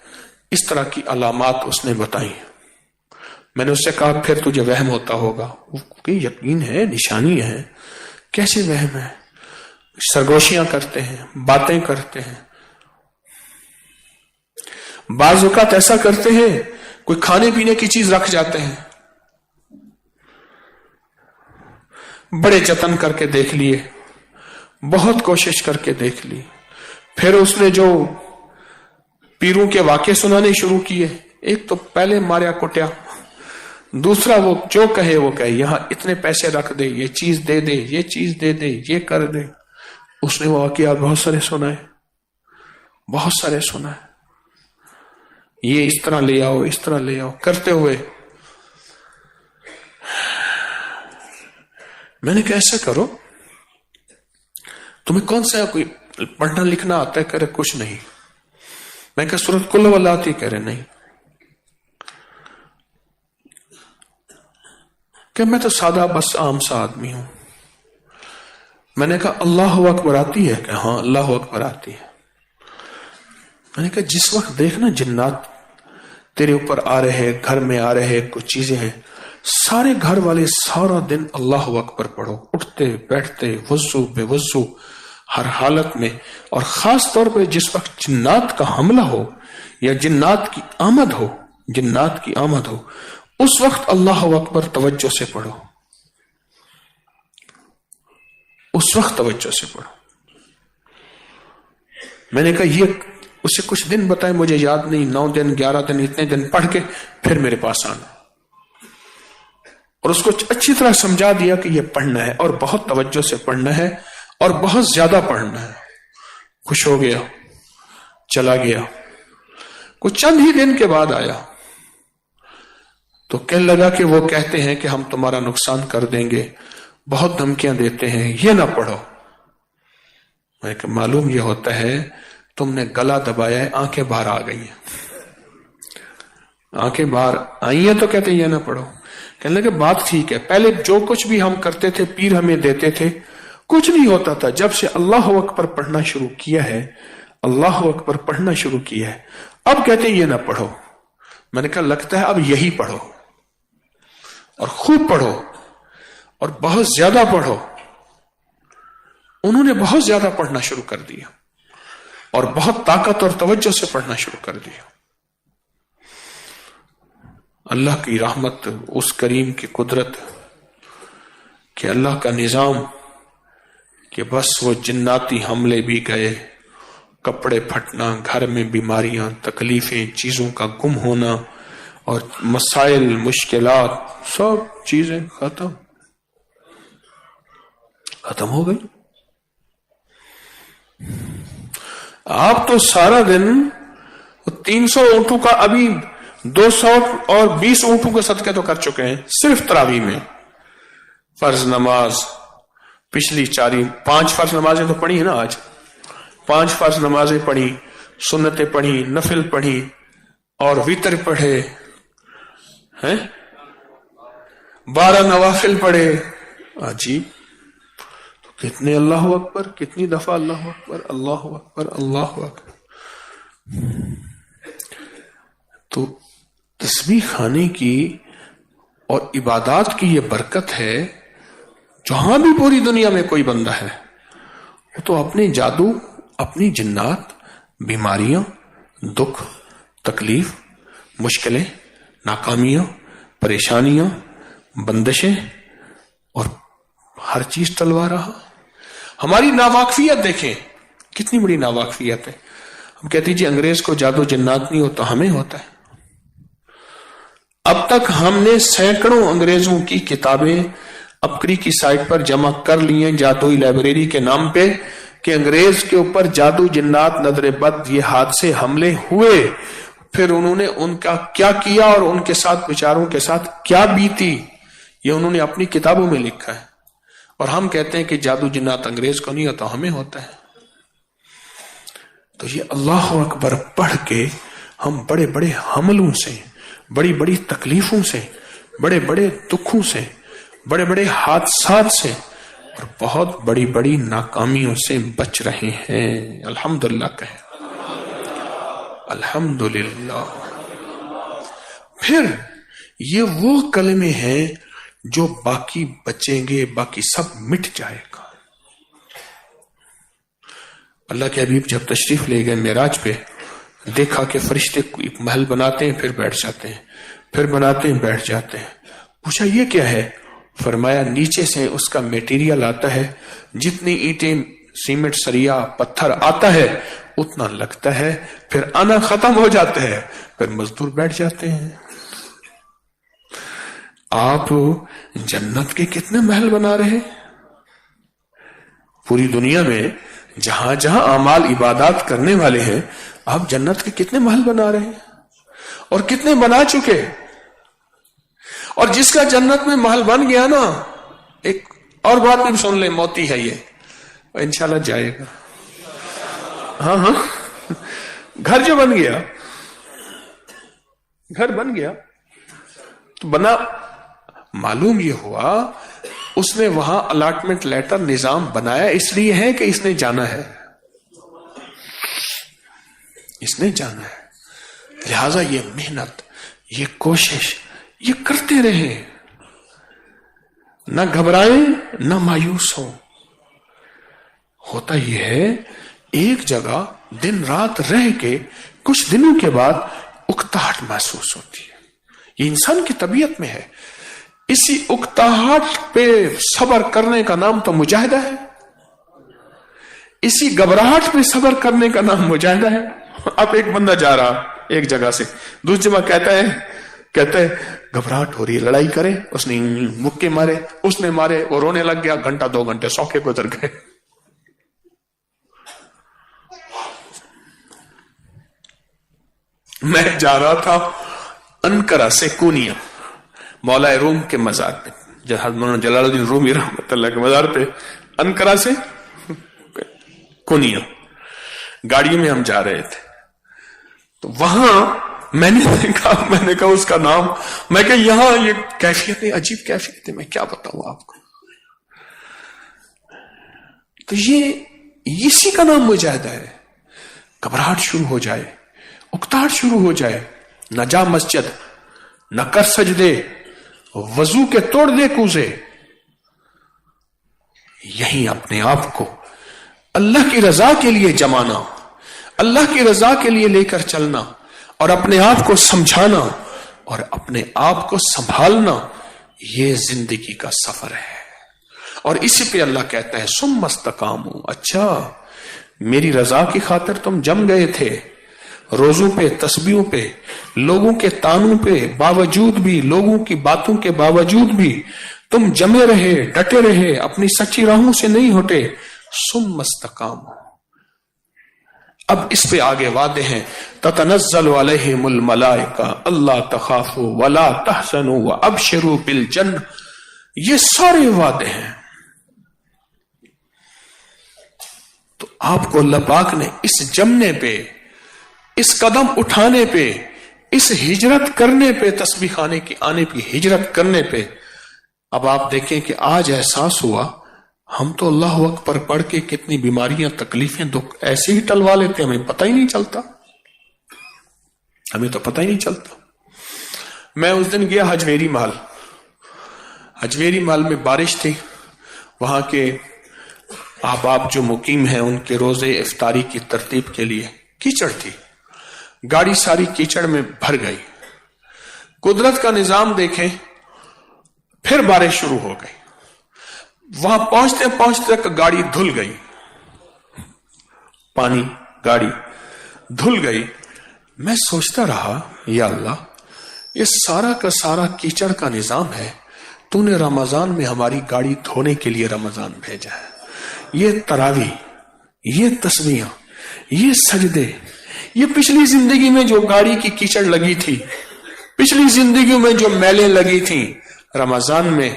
اس طرح کی علامات اس نے بتائی۔ میں نے اس سے کہا پھر تجھے وہم ہوتا ہوگا؟ کہ یقین ہے، نشانی ہے، کیسے وہم ہے؟ سرگوشیاں کرتے ہیں، باتیں کرتے ہیں، بعض اوقات ایسا کرتے ہیں کوئی کھانے پینے کی چیز رکھ جاتے ہیں، بڑے جتن کر کے دیکھ لیے، بہت کوشش کر کے دیکھ لی، پھر اس نے جو پیروں کے واقعے سنانے شروع کیے، ایک تو پہلے ماریا کٹیا، دوسرا وہ جو کہے وہ کہے، یہاں اتنے پیسے رکھ دے، یہ چیز دے دے، یہ چیز دے دے، یہ کر دے۔ اس نے واقعات بہت سارے سنائے، بہت سارے سنائے، یہ اس طرح لے آؤ، اس طرح لے آؤ کرتے ہوئے میں نے کہا ایسا کرو، تمہیں کون سا کوئی پڑھنا لکھنا آتا ہے؟ کہہ رہے کچھ نہیں۔ میں کہا سورۃ قل ہو اللہ آتی؟ کہہ رہے نہیں۔ کہ میں تو سادہ بس عام سا آدمی ہوں۔ میں نے کہا اللہ اکبر آتی ہے؟ کہ ہاں اللہ اکبر آتی ہے۔ میں نے کہا جس وقت دیکھنا جنات تیرے اوپر آ رہے، گھر میں آ رہے، کچھ چیزیں ہیں، سارے گھر والے سارا دن اللہ اکبر پڑھو، اٹھتے بیٹھتے، وضو بے وضو، ہر حالت میں، اور خاص طور پہ جس وقت جنات کا حملہ ہو یا جنات کی آمد ہو، جنات کی آمد ہو، اس وقت اللہ اکبر توجہ سے پڑھو، اس وقت توجہ سے پڑھو۔ میں نے کہا یہ اسے کچھ دن بتائے، مجھے یاد نہیں، 9 دن 11 دن اتنے دن پڑھ کے پھر میرے پاس آنا، اور اس کو اچھی طرح سمجھا دیا کہ یہ پڑھنا ہے اور بہت توجہ سے پڑھنا ہے اور بہت زیادہ پڑھنا ہے۔ خوش ہو گیا، چلا گیا۔ کچھ چند ہی دن کے بعد آیا تو کہنے لگا کہ وہ کہتے ہیں کہ ہم تمہارا نقصان کر دیں گے، بہت دھمکیاں دیتے ہیں، یہ نہ پڑھو۔ میں کہ معلوم یہ ہوتا ہے تم نے گلا دبایا ہے، آنکھیں باہر آ گئی ہیں، آنکھیں باہر آئی ہیں تو کہتے ہیں یہ نہ پڑھو۔ کہنے لگے بات ٹھیک ہے، پہلے جو کچھ بھی ہم کرتے تھے پیر ہمیں دیتے تھے، کچھ نہیں ہوتا تھا، جب سے اللہ اکبر پڑھنا شروع کیا ہے، اللہ اکبر پڑھنا شروع کیا ہے، اب کہتے ہیں یہ نہ پڑھو۔ میں نے کہا لگتا ہے اب یہی پڑھو، اور خوب پڑھو، اور بہت زیادہ پڑھو۔ انہوں نے بہت زیادہ پڑھنا شروع کر دیا اور بہت طاقت اور توجہ سے پڑھنا شروع کر دیا۔ اللہ کی رحمت، اس کریم کی قدرت، کہ اللہ کا نظام کہ بس وہ جناتی حملے بھی گئے، کپڑے پھٹنا، گھر میں بیماریاں، تکلیفیں، چیزوں کا گم ہونا اور مسائل، مشکلات، سب چیزیں ختم ہو گئی. آپ تو سارا دن 300 اونٹوں کا، ابھی 220 اونٹوں کے صدقے تو کر چکے ہیں صرف تراویح میں. فرض نماز پچھلی 5 فرض نمازیں تو پڑھی ہیں نا، آج 5 فرض نمازیں پڑھی، سنتیں پڑھی، نفل پڑھی اور وتر پڑھے ہیں، 12 نوافل پڑھے. عجیب، تو کتنے اللہ اکبر، کتنی دفعہ اللہ اکبر اللہ اکبر اللہ اکبر. تو تسبیح کھانے کی اور عبادات کی یہ برکت ہے. جہاں بھی پوری دنیا میں کوئی بندہ ہے وہ تو اپنے جادو، اپنی جنات، بیماریاں، دکھ، تکلیف، مشکلیں، ناکامیاں، پریشانیاں، بندشیں اور ہر چیز ٹلوا رہا. ہماری ناواقفیت دیکھیں، کتنی بڑی ناواقفیت ہے. ہم کہتے ہیں جی انگریز کو جادو جنات نہیں ہوتا، ہمیں ہوتا ہے. اب تک ہم نے سینکڑوں انگریزوں کی کتابیں اپکری کی سائٹ پر جمع کر لی ہیں جادوئی لائبریری کے نام پہ کہ انگریز کے اوپر جادو، جنات، نظر بد، یہ حادثے، حملے ہوئے، پھر انہوں نے ان کا کیا کیا اور ان کے ساتھ بیچاروں کے ساتھ کیا بیتی، یہ انہوں نے اپنی کتابوں میں لکھا ہے. اور ہم کہتے ہیں کہ جادو جنات انگریز کو نہیں ہوتا، ہمیں ہوتا ہے. تو یہ اللہ اکبر پڑھ کے ہم بڑے بڑے حملوں سے، بڑی بڑی تکلیفوں سے، بڑے بڑے دکھوں سے، بڑے بڑے حادثات سے اور بہت بڑی بڑی ناکامیوں سے بچ رہے ہیں. الحمدللہ کہیں، الحمدللہ. پھر یہ وہ کلمے ہیں جو باقی بچیں گے، باقی سب مٹ جائے گا. اللہ کے حبیب جب تشریف لے گئے معراج پہ، دیکھا کہ فرشتے ایک محل بناتے ہیں، پھر بیٹھ جاتے ہیں، پھر بناتے ہیں، بیٹھ جاتے ہیں. پوچھا یہ کیا ہے؟ فرمایا نیچے سے اس کا میٹیریل آتا ہے، جتنی اینٹیں، سیمنٹ، سریا، پتھر آتا ہے اتنا لگتا ہے، پھر آنا ختم ہو جاتا ہے، پھر مزدور بیٹھ جاتے ہیں. آپ جنت کے کتنے محل بنا رہے ہیں؟ پوری دنیا میں جہاں جہاں اعمال عبادات کرنے والے ہیں، آپ جنت کے کتنے محل بنا رہے ہیں اور کتنے بنا چکے. اور جس کا جنت میں محل بن گیا نا، ایک اور بات بھی سن لیں، موتی ہے یہ، انشاءاللہ جائے گا. ہاں گھر جو بن گیا، گھر بن گیا تو بنا، معلوم یہ ہوا اس نے وہاں الاٹمنٹ لیٹر نظام بنایا اس لیے ہے کہ اس نے جانا ہے، اس نے جانا ہے، لہذا یہ محنت، یہ کوشش یہ کرتے رہے، نہ گھبرائیں نہ مایوس ہوں. ہوتا یہ ہے ایک جگہ دن رات رہ کے کچھ دنوں کے بعد اکتاہٹ محسوس ہوتی ہے. یہ انسان کی طبیعت میں ہے. اسی اکتاہٹ پہ صبر کرنے کا نام تو مجاہدہ ہے، اسی گھبراہٹ پہ صبر کرنے کا نام مجاہدہ ہے. اب ایک بندہ جا رہا ایک جگہ سے دوسری جگہ، کہتا ہے گھبراہٹ ہو رہی ہے، لڑائی کرے. اس نے مکے مارے، اس نے مارے، وہ رونے لگ گیا. گھنٹہ 2 گھنٹے سوکھے گزر گئے. میں جا رہا تھا انقرہ سے کونیا، مولا روم کے مزار پہ، جلال الدین رومی رحمۃ اللہ کے مزار پہ، انقرہ سے کونیا گاڑی میں ہم جا رہے تھے. تو وہاں میں نے کہا اس کا نام، میں کہ یہاں یہ کیفیت ہے، عجیب کیفیت ہے، میں کیا بتاؤں آپ کو. تو یہ اسی کا نام مجاہدہ ہے. گھبراہٹ شروع ہو جائے، اکتاہٹ شروع ہو جائے، نہ جا مسجد، نہ کر سجدے، وضو کے توڑ دے کوزے. یہی اپنے آپ کو اللہ کی رضا کے لیے جمانا، اللہ کی رضا کے لیے لے کر چلنا اور اپنے آپ کو سمجھانا اور اپنے آپ کو سنبھالنا، یہ زندگی کا سفر ہے. اور اسی پہ اللہ کہتا ہے ثم استقاموا، اچھا میری رضا کی خاطر تم جم گئے تھے، روزوں پہ، تسبیحوں پہ، لوگوں کے تانوں پہ باوجود بھی، لوگوں کی باتوں کے باوجود بھی تم جمے رہے، ڈٹے رہے، اپنی سچی راہوں سے نہیں ہٹے، ثم استقاموا۔ اب اس پہ آگے وعدے ہیں تتنزل علیہم الملائکہ اللہ تخافوا ولا تحزنوا وابشروا بالجنہ، یہ سارے وعدے ہیں۔ تو آپ کو اللہ پاک نے اس جمنے پہ، اس قدم اٹھانے پہ، اس ہجرت کرنے پہ، تسبیح خانے کی آنے کی ہجرت کرنے پہ، اب آپ دیکھیں کہ آج احساس ہوا ہم تو اللہ اکبر پڑھ کے کتنی بیماریاں، تکلیفیں، دکھ ایسے ہی ٹلوا لیتے ہیں، ہمیں پتہ ہی نہیں چلتا، ہمیں تو پتہ ہی نہیں چلتا۔ میں اس دن گیا حجویری محل، حجویری محل میں بارش تھی، وہاں کے احباب جو مقیم ہیں ان کے روزے افطاری کی ترتیب کے لیے کیچڑ تھی، گاڑی ساری کیچڑ میں بھر گئی۔ قدرت کا نظام دیکھیں، پھر بارش شروع ہو گئی، وہاں پہنچتے پہنچتے تک گاڑی دھل گئی، پانی گاڑی دھل گئی۔ میں سوچتا رہا یا اللہ، یہ سارا کا سارا کیچڑ کا نظام ہے، تو نے رمضان میں ہماری گاڑی دھونے کے لیے رمضان بھیجا ہے، یہ تراویح، یہ تسبیحاں، یہ سجدے، یہ پچھلی زندگی میں جو گاڑی کی کیچڑ لگی تھی، پچھلی زندگیوں میں جو میلیں لگی تھیں، رمضان میں،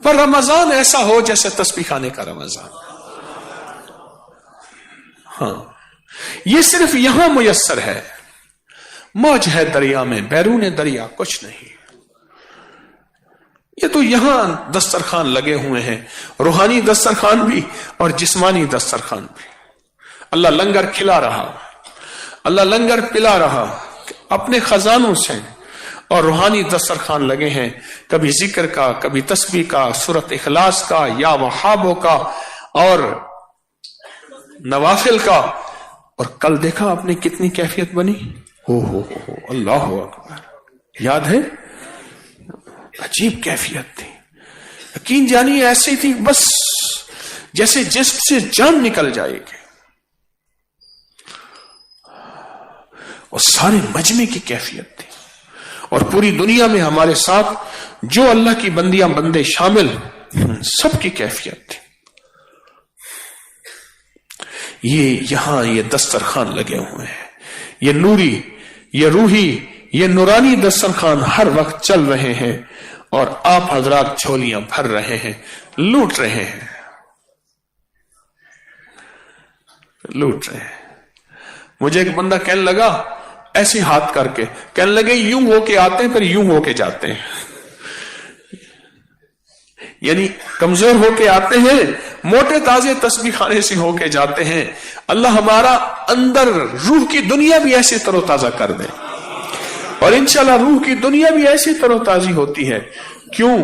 پر رمضان ایسا ہو جیسے تسبیح خانے کا رمضان۔ ہاں، یہ صرف یہاں میسر ہے، موج ہے دریا میں، بیرون دریا کچھ نہیں، یہ تو یہاں دسترخوان لگے ہوئے ہیں، روحانی دسترخوان بھی اور جسمانی دسترخوان بھی۔ اللہ لنگر کھلا رہا، اللہ لنگر پلا رہا اپنے خزانوں سے، اور روحانی دسترخوان لگے ہیں، کبھی ذکر کا، کبھی تسبیح کا، سورت اخلاص کا، یا وہابوں کا، اور نوافل کا۔ اور کل دیکھا آپ نے کتنی کیفیت بنی، ہو اللہ اکبر، یاد ہے؟ عجیب کیفیت تھی، یقین جانی ایسی تھی بس جیسے جسم سے جان نکل جائے گی، اور سارے مجمع کی کیفیت تھی، اور پوری دنیا میں ہمارے ساتھ جو اللہ کی بندیاں بندے شامل، سب کی کیفیت تھی۔ یہ یہاں یہ دسترخوان لگے ہوئے ہیں، یہ نوری، یہ روحی، یہ نورانی دسترخوان ہر وقت چل رہے ہیں، اور آپ حضرات جھولیاں بھر رہے ہیں، لوٹ رہے ہیں، لوٹ رہے ہیں۔ مجھے ایک بندہ کہنے لگا ایسے ہاتھ کر کے، کہنے لگے یوں ہو کے آتے ہیں پھر یوں ہو کے جاتے ہیں، یعنی کمزور ہو کے آتے ہیں، موٹے تازے تسبیح خانے سے ہو کے جاتے ہیں۔ اللہ ہمارا اندر روح کی دنیا بھی ایسے تر و تازہ کر دے، اور انشاءاللہ روح کی دنیا بھی ایسی تر و تازی ہوتی ہے۔ کیوں؟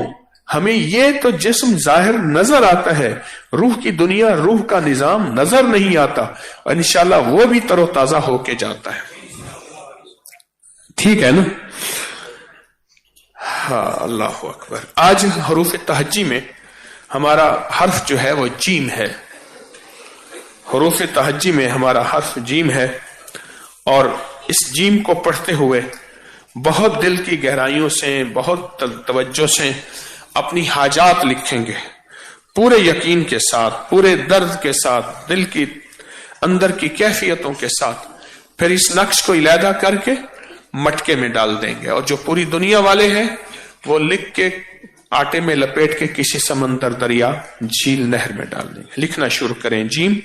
ہمیں یہ تو جسم ظاہر نظر آتا ہے، روح کی دنیا، روح کا نظام نظر نہیں آتا، اور انشاءاللہ وہ بھی تر و تازہ ہو کے جاتا ہے۔ ٹھیک ہے نا؟ ہاں، اللہ اکبر۔ آج حروف تہجی میں ہمارا حرف جو ہے وہ جیم ہے، حروف تہجی میں ہمارا حرف جیم ہے، اور اس جیم کو پڑھتے ہوئے بہت دل کی گہرائیوں سے، بہت توجہ سے اپنی حاجات لکھیں گے، پورے یقین کے ساتھ، پورے درد کے ساتھ، دل کی اندر کی کیفیتوں کے ساتھ، پھر اس نقش کو علیحدہ کر کے مٹکے میں ڈال دیں گے، اور جو پوری دنیا والے ہیں وہ لکھ کے آٹے میں لپیٹ کے کسی سمندر، دریا، جھیل، نہر میں ڈال دیں گے۔ لکھنا شروع کریں۔ جیم،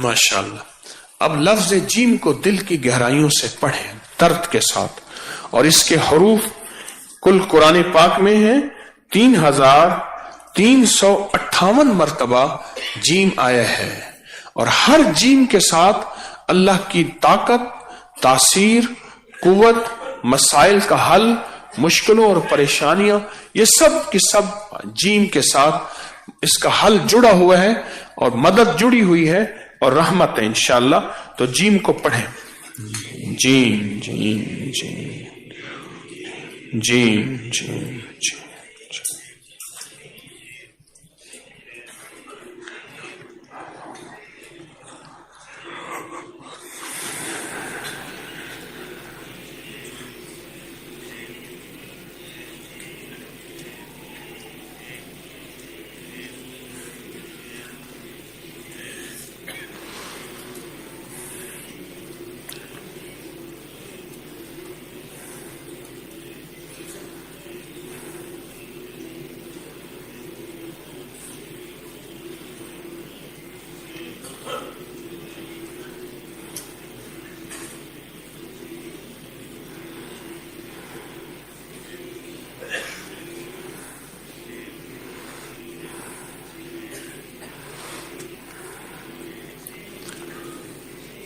ماشاءاللہ. اب لفظ جیم کو دل کی گہرائیوں سے پڑھیں درد کے ساتھ، اور اس کے حروف کل قرآن پاک میں ہیں 3358 مرتبہ جیم آیا ہے، اور ہر جیم کے ساتھ اللہ کی طاقت، تاثیر، قوت، مسائل کا حل، مشکلوں اور پریشانیاں، یہ سب کی سب جیم کے ساتھ اس کا حل جڑا ہوا ہے اور مدد جڑی ہوئی ہے اور رحمت ہے انشاءاللہ. تو جیم کو پڑھیں. جیم جیم جیم جیم جیم جیم.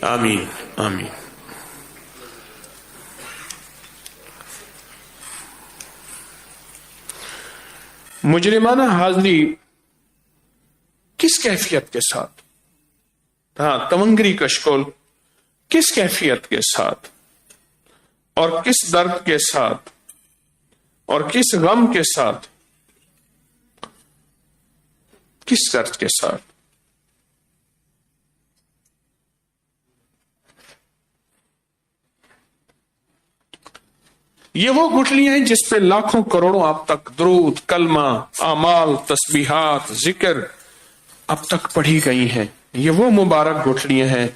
آمین آمین. مجرمانہ حاضری کس کیفیت کے ساتھ، ہاں تمنگری کشکول کس کیفیت کے ساتھ اور کس درد کے ساتھ اور کس غم کے ساتھ، کس درد کے ساتھ. یہ وہ گٹھلیاں ہیں جس پہ لاکھوں کروڑوں اب تک درود، کلمہ، اعمال، تسبیحات، ذکر اب تک پڑھی گئی ہیں. یہ وہ مبارک گٹھلیاں ہیں.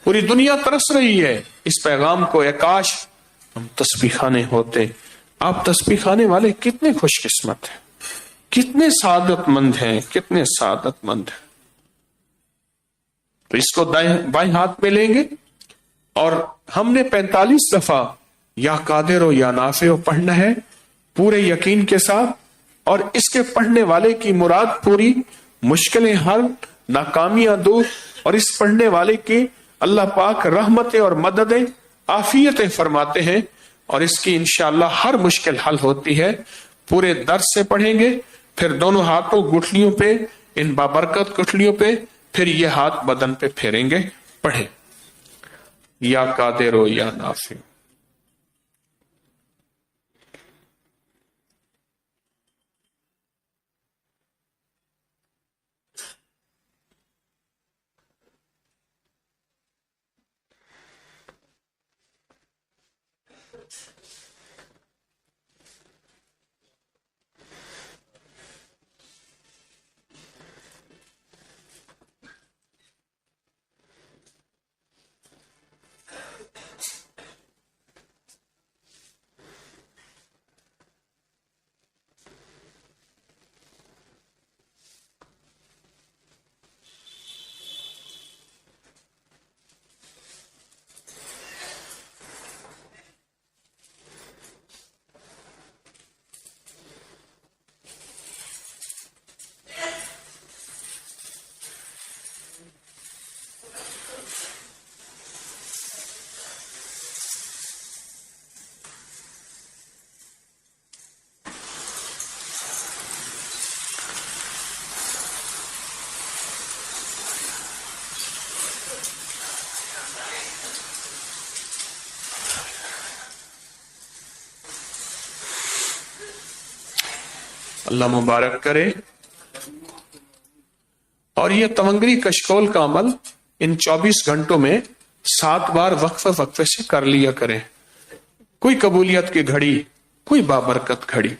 پوری دنیا ترس رہی ہے اس پیغام کو. کاش ہم تسبیح خانے ہوتے. آپ تسبیح خانے والے کتنے خوش قسمت ہیں، کتنے سعادت مند ہیں، کتنے سعادت مند ہیں. تو اس کو بائیں ہاتھ میں لیں گے اور ہم نے 45 دفعہ یا قادر ہو یا نافع ہو پڑھنا ہے پورے یقین کے ساتھ، اور اس کے پڑھنے والے کی مراد پوری، مشکلیں حل، ناکامیاں دور، اور اس پڑھنے والے کی اللہ پاک رحمتیں اور مددیں، عافیتیں فرماتے ہیں، اور اس کی انشاءاللہ ہر مشکل حل ہوتی ہے. پورے درد سے پڑھیں گے، پھر دونوں ہاتھوں گٹھلیوں پہ، ان بابرکت گٹھلیوں پہ، پھر یہ ہاتھ بدن پہ پھیریں گے. پڑھیں یا قادر ہو یا نافع. اللہ مبارک کرے. اور یہ تمنگری کشکول کا عمل ان 24 گھنٹوں میں 7 بار وقفے سے کر لیا کریں. کوئی قبولیت کی گھڑی، کوئی بابرکت گھڑی.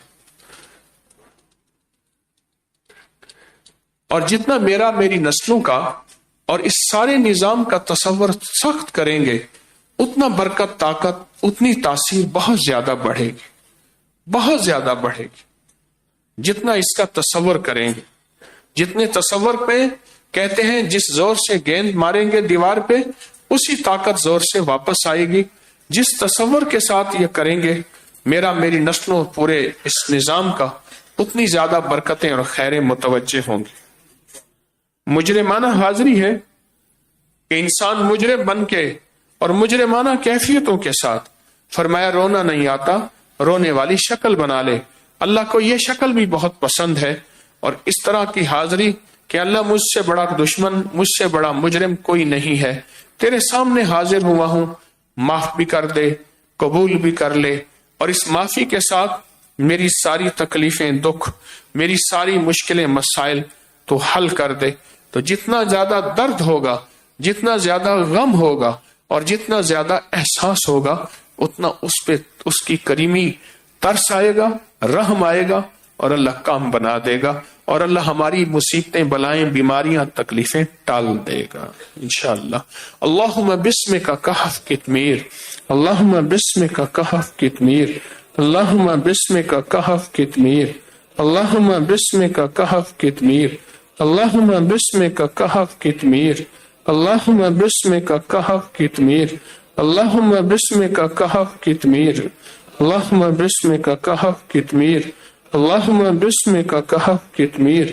اور جتنا میری نسلوں کا اور اس سارے نظام کا تصور سخت کریں گے، اتنا برکت، طاقت، اتنی تاثیر بہت زیادہ بڑھے گی، بہت زیادہ بڑھے گی. جتنا اس کا تصور کریں گے، جتنے تصور پہ کہتے ہیں جس زور سے گیند ماریں گے دیوار پہ اسی طاقت زور سے واپس آئے گی. جس تصور کے ساتھ یہ کریں گے میری نسلوں پورے اس نظام کا اتنی زیادہ برکتیں اور خیریں متوجہ ہوں گی. مجرمانہ حاضری ہے کہ انسان مجرم بن کے اور مجرمانہ کیفیتوں کے ساتھ فرمایا رونا نہیں آتا رونے والی شکل بنا لے. اللہ کو یہ شکل بھی بہت پسند ہے اور اس طرح کی حاضری کہ اللہ مجھ سے بڑا دشمن مجھ سے بڑا مجرم کوئی نہیں ہے, تیرے سامنے حاضر ہوا ہوں, معاف بھی کر دے قبول بھی کر لے اور اس معافی کے ساتھ میری ساری تکلیفیں دکھ میری ساری مشکلیں مسائل تو حل کر دے. تو جتنا زیادہ درد ہوگا جتنا زیادہ غم ہوگا اور جتنا زیادہ احساس ہوگا اتنا اس پہ اس کی کریمی ترس آئے گا, رحم آئے گا اور اللہ کام بنا دے گا اور اللہ ہماری مصیبتیں بلائیں بیماریاں تکلیفیں ٹال دے گا انشاءاللہ. اللہم بسمک کہف کتمیر اللہم بسمک کہف کتمیر اللہم بسمک کہف کتمیر اللہم بسمک کہف کتمیر اللہم بسمک کہف کتمیر اللہم بسمک کہف کتمیر اللہم بسمک کہف کتمیر اللہم بسمک کہف کتمیر اللہم بسمک کہف کتمیر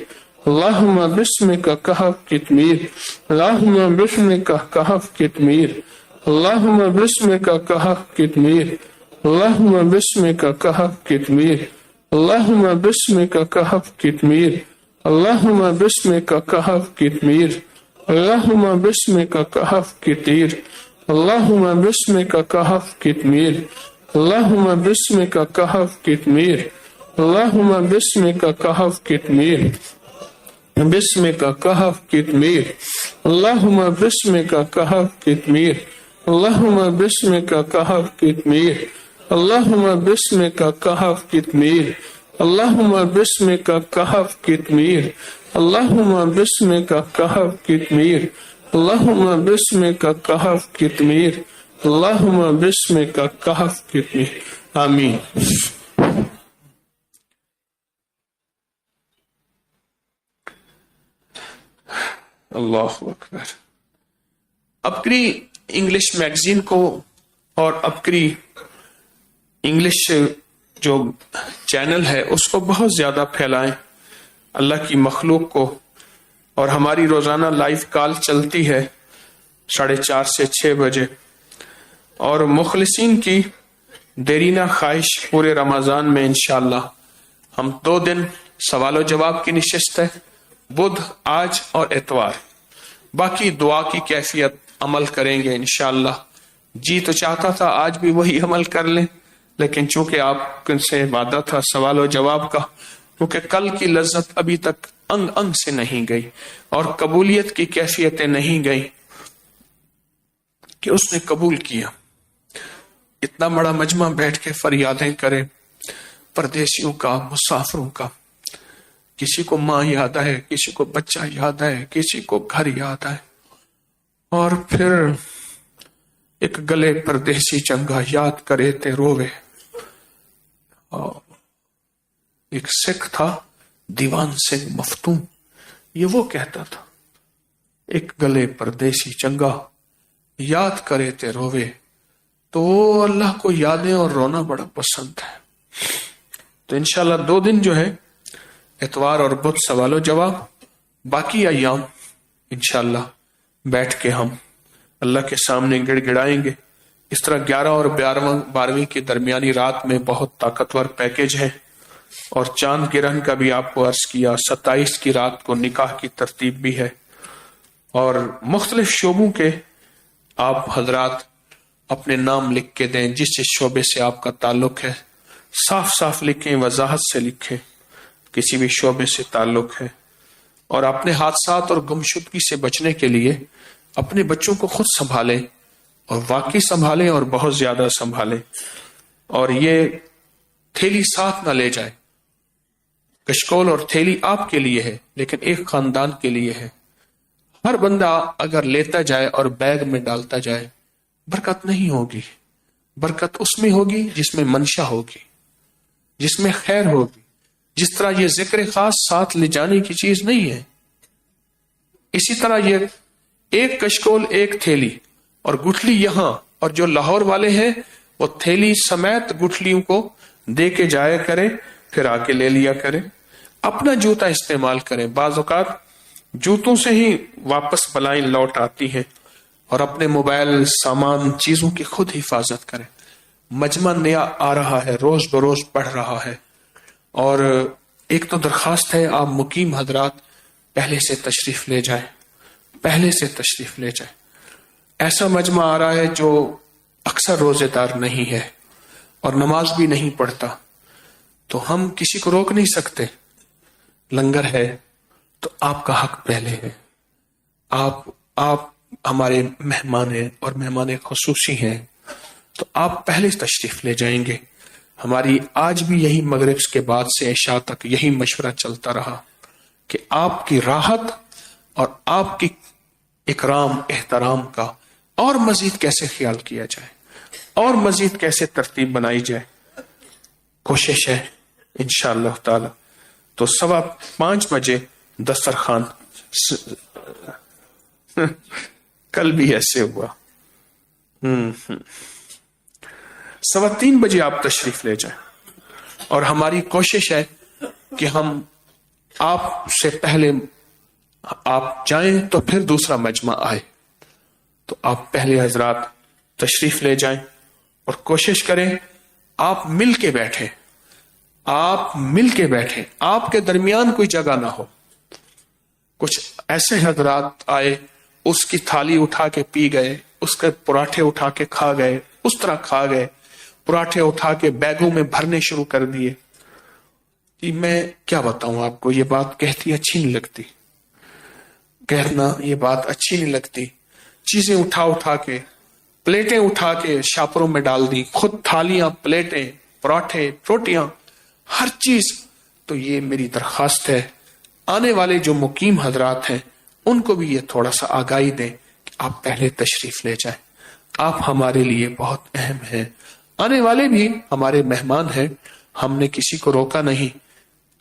اللہم بسمک کہف کتمیر اللہم بسمک کہف کتمیر اللہم بسمک کہف کتمیر اللہم بسمک کہف کتمیر اللہم بسمک کہف کتمیر اللہم بسمک کہف کتمیر اللہم بسمک کہف کتیر اللہم بسمک کہف کتمیر اللہم بسمک کہف کتمیر اللہم بسمک کہف کتمیر بسمک کہف کتمیر اللہم بسمک کہف کتمیر اللہم بسمک کہف کتمیر اللہم بسمک کہف کتمیر اللہم بسمک کہف کتمیر اللہم بسمک کہف کتمیر اللہم بسمک کہف کتمیر اللہم بسمک کہف کتمیر. آمین. اللہ اکبر. اپکری انگلش میگزین کو اور اپکری انگلش جو چینل ہے اس کو بہت زیادہ پھیلائیں اللہ کی مخلوق کو. اور ہماری روزانہ لائیو کال چلتی ہے 4:30 سے 6 بجے اور مخلصین کی دیرینہ خواہش پورے رمضان میں انشاءاللہ ہم 2 دن سوال و جواب کی نشست ہے, بدھ آج اور اتوار. باقی دعا کی کیفیت عمل کریں گے انشاءاللہ. جی تو چاہتا تھا آج بھی وہی عمل کر لیں لیکن چونکہ آپ سے وعدہ تھا سوال و جواب کا, کیونکہ کل کی لذت ابھی تک انگ انگ سے نہیں گئی اور قبولیت کی کیفیتیں نہیں گئی کہ اس نے قبول کیا. اتنا بڑا مجمع بیٹھ کے فریادیں کرے پردیسیوں کا مسافروں کا, کسی کو ماں یاد آئے کسی کو بچہ یاد آئے کسی کو گھر یاد آئے اور پھر ایک گلے پردیسی چنگا یاد کرے تے روے. ایک سکھ تھا دیوان سنگھ مفتون, یہ وہ کہتا تھا ایک گلے پردیسی چنگا یاد کرے تے روے. تو اللہ کو یادیں اور رونا بڑا پسند ہے. تو انشاءاللہ 2 دن جو ہے اتوار اور بدھ سوال و جواب, باقی ایام انشاءاللہ بیٹھ کے ہم اللہ کے سامنے گڑ گڑائیں گے. اس طرح 11 اور 12ویں کی درمیانی رات میں بہت طاقتور پیکج ہے اور چاند گرہن کا بھی آپ کو عرض کیا. 27 کی رات کو نکاح کی ترتیب بھی ہے اور مختلف شعبوں کے آپ حضرات اپنے نام لکھ کے دیں جس شعبے سے آپ کا تعلق ہے. صاف صاف لکھیں, وضاحت سے لکھیں کسی بھی شعبے سے تعلق ہے. اور اپنے حادثات اور گمشدگی سے بچنے کے لیے اپنے بچوں کو خود سنبھالیں اور واقعی سنبھالیں اور بہت زیادہ سنبھالیں. اور یہ تھیلی ساتھ نہ لے جائیں. کشکول اور تھیلی آپ کے لیے ہے لیکن ایک خاندان کے لیے ہے. ہر بندہ اگر لیتا جائے اور بیگ میں ڈالتا جائے برکت نہیں ہوگی. برکت اس میں ہوگی جس میں منشا ہوگی, جس میں خیر ہوگی. جس طرح یہ ذکر خاص ساتھ لے جانے کی چیز نہیں ہے, اسی طرح یہ ایک کشکول ایک تھیلی اور گٹھلی یہاں، اور جو لاہور والے ہیں وہ تھیلی سمیت گٹھلیوں کو دے کے جایا کریں، پھر آ کے لے لیا کریں. اپنا جوتا استعمال کریں. بعض اوقات جوتوں سے ہی واپس بلائیں لوٹ آتی ہیں. اور اپنے موبائل، سامان، چیزوں کی خود حفاظت کریں. مجمع نیا آ رہا ہے، روز بروز بڑھ رہا ہے، اور ایک تو درخواست ہے آپ مقیم حضرات پہلے سے تشریف لے جائیں، پہلے سے تشریف لے جائیں. ایسا مجمع آ رہا ہے جو اکثر روزے دار نہیں ہے اور نماز بھی نہیں پڑھتا، تو ہم کسی کو روک نہیں سکتے. لنگر ہے تو آپ کا حق پہلے ہے. آپ ہمارے مہمان ہیں اور مہمان خصوصی ہیں، تو آپ پہلے تشریف لے جائیں گے. ہماری آج بھی یہی مغرب کے بعد سے عشاء تک یہی مشورہ چلتا رہا کہ آپ کی راحت اور آپ کی اکرام احترام کا اور مزید کیسے خیال کیا جائے اور مزید کیسے ترتیب بنائی جائے. کوشش ہے انشاءاللہ تعالی تو 5:15 بجے دسترخوان کل بھی ایسے ہوا. 3:15 بجے آپ تشریف لے جائیں، اور ہماری کوشش ہے کہ ہم آپ سے پہلے آپ جائیں تو پھر دوسرا مجمع آئے، تو آپ پہلے حضرات تشریف لے جائیں اور کوشش کریں آپ مل کے بیٹھیں، آپ مل کے بیٹھیں، آپ کے درمیان کوئی جگہ نہ ہو. کچھ ایسے حضرات آئے، اس کی تھالی اٹھا کے پی گئے، اس کے پراٹھے اٹھا کے کھا گئے، اس طرح کھا گئے، پراٹھے اٹھا کے بیگوں میں بھرنے شروع کر دیے. میں کیا بتاؤں آپ کو، یہ بات کہتی اچھی نہیں لگتی، کہنا یہ بات اچھی نہیں لگتی. چیزیں اٹھا کے، پلیٹیں اٹھا کے شاپروں میں ڈال دی، خود تھالیاں، پلیٹیں، پراٹھے، روٹیاں، ہر چیز. تو یہ میری درخواست ہے آنے والے جو مقیم حضرات ہیں ان کو بھی یہ تھوڑا سا آگاہی دیں کہ آپ پہلے تشریف لے جائیں. آپ ہمارے لیے بہت اہم ہیں، آنے والے بھی ہمارے مہمان ہیں، ہم نے کسی کو روکا نہیں.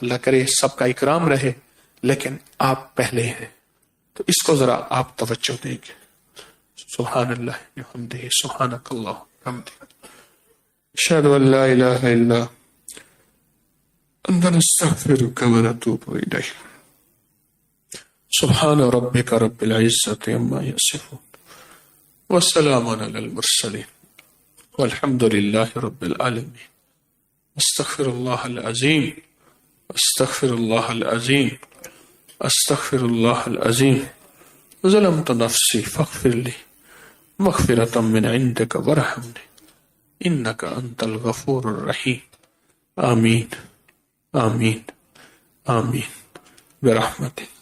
اللہ کرے سب کا اکرام رہے، لیکن آپ پہلے ہیں تو اس کو ذرا آپ توجہ دیں گے. سبحان اللہ وبحمدہ، سبحانک اللہ وبحمدک، اشہد ان لا الہ الا انت نستغفرک ونتوب الیک. سبحان ربک رب العزۃ عما یصفون والسلام علی المرسلین والحمد للہ رب العالمین. استغفر اللہ العظیم، استغفر اللہ العظیم، استغفر اللہ العظیم. ظلمت نفسی فاغفر لی مغفرۃ من عندک وارحمنی انک انت الغفور الرحیم. آمین آمین آمین برحمتک.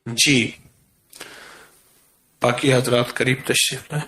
جی باقی حضرات قریب تشریف لائیں.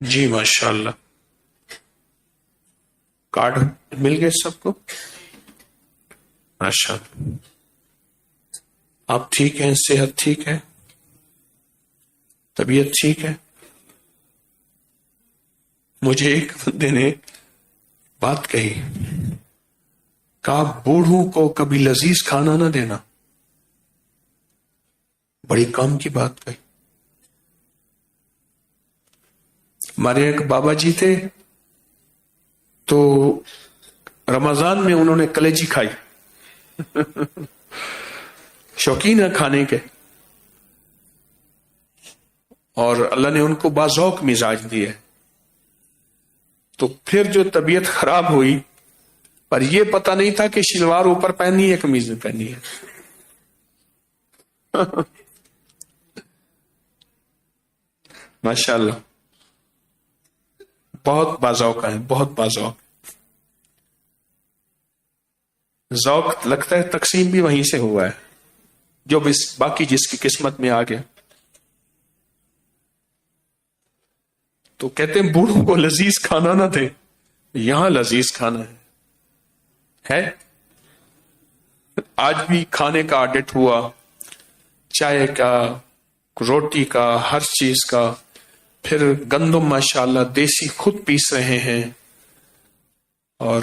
جی ماشاء اللہ، کارڈ مل گئے سب کو ماشاء اللہ. آپ ٹھیک ہیں؟ صحت ٹھیک ہے؟ طبیعت ٹھیک ہے؟ مجھے ایک بندے نے بات کہی، کہا بوڑھوں کو کبھی لذیذ کھانا نہ دینا، بڑی کام کی بات کہی۔ ہمارے ایک بابا جی تھے، تو رمضان میں انہوں نے کلیجی کھائی، شوقین ہے کھانے کے، اور اللہ نے ان کو باذوق مزاج دیے، تو پھر جو طبیعت خراب ہوئی، پر یہ پتہ نہیں تھا کہ شلوار اوپر پہنی ہے قمیض میں پہنی ہے۔ ماشاء اللہ، بہت باذوق ہے، بہت باذوق۔ ذوق لگتا ہے تقسیم بھی وہیں سے ہوا ہے، جو باقی جس کی قسمت میں آ گیا۔ تو کہتے ہیں بوڑھوں کو لذیذ کھانا نہ دے، یہاں لذیذ کھانا ہے۔ آج بھی کھانے کا آڈٹ ہوا، چائے کا، روٹی کا، ہر چیز کا، پھر گندم ماشاءاللہ دیسی خود پیس رہے ہیں، اور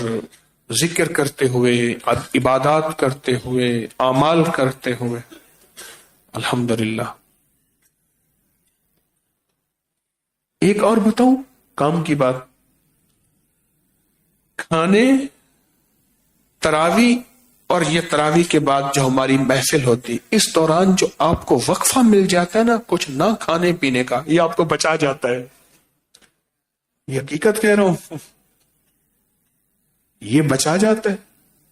ذکر کرتے ہوئے، عبادات کرتے ہوئے، اعمال کرتے ہوئے، الحمدللہ۔ ایک اور بتاؤں کام کی بات، کھانے تراویح، اور یہ تراویح کے بعد جو ہماری محفل ہوتی، اس دوران جو آپ کو وقفہ مل جاتا ہے نا کچھ نہ کھانے پینے کا، یہ آپ کو بچا جاتا ہے، یہ حقیقت کہہ رہا ہوں، یہ بچا جاتا ہے،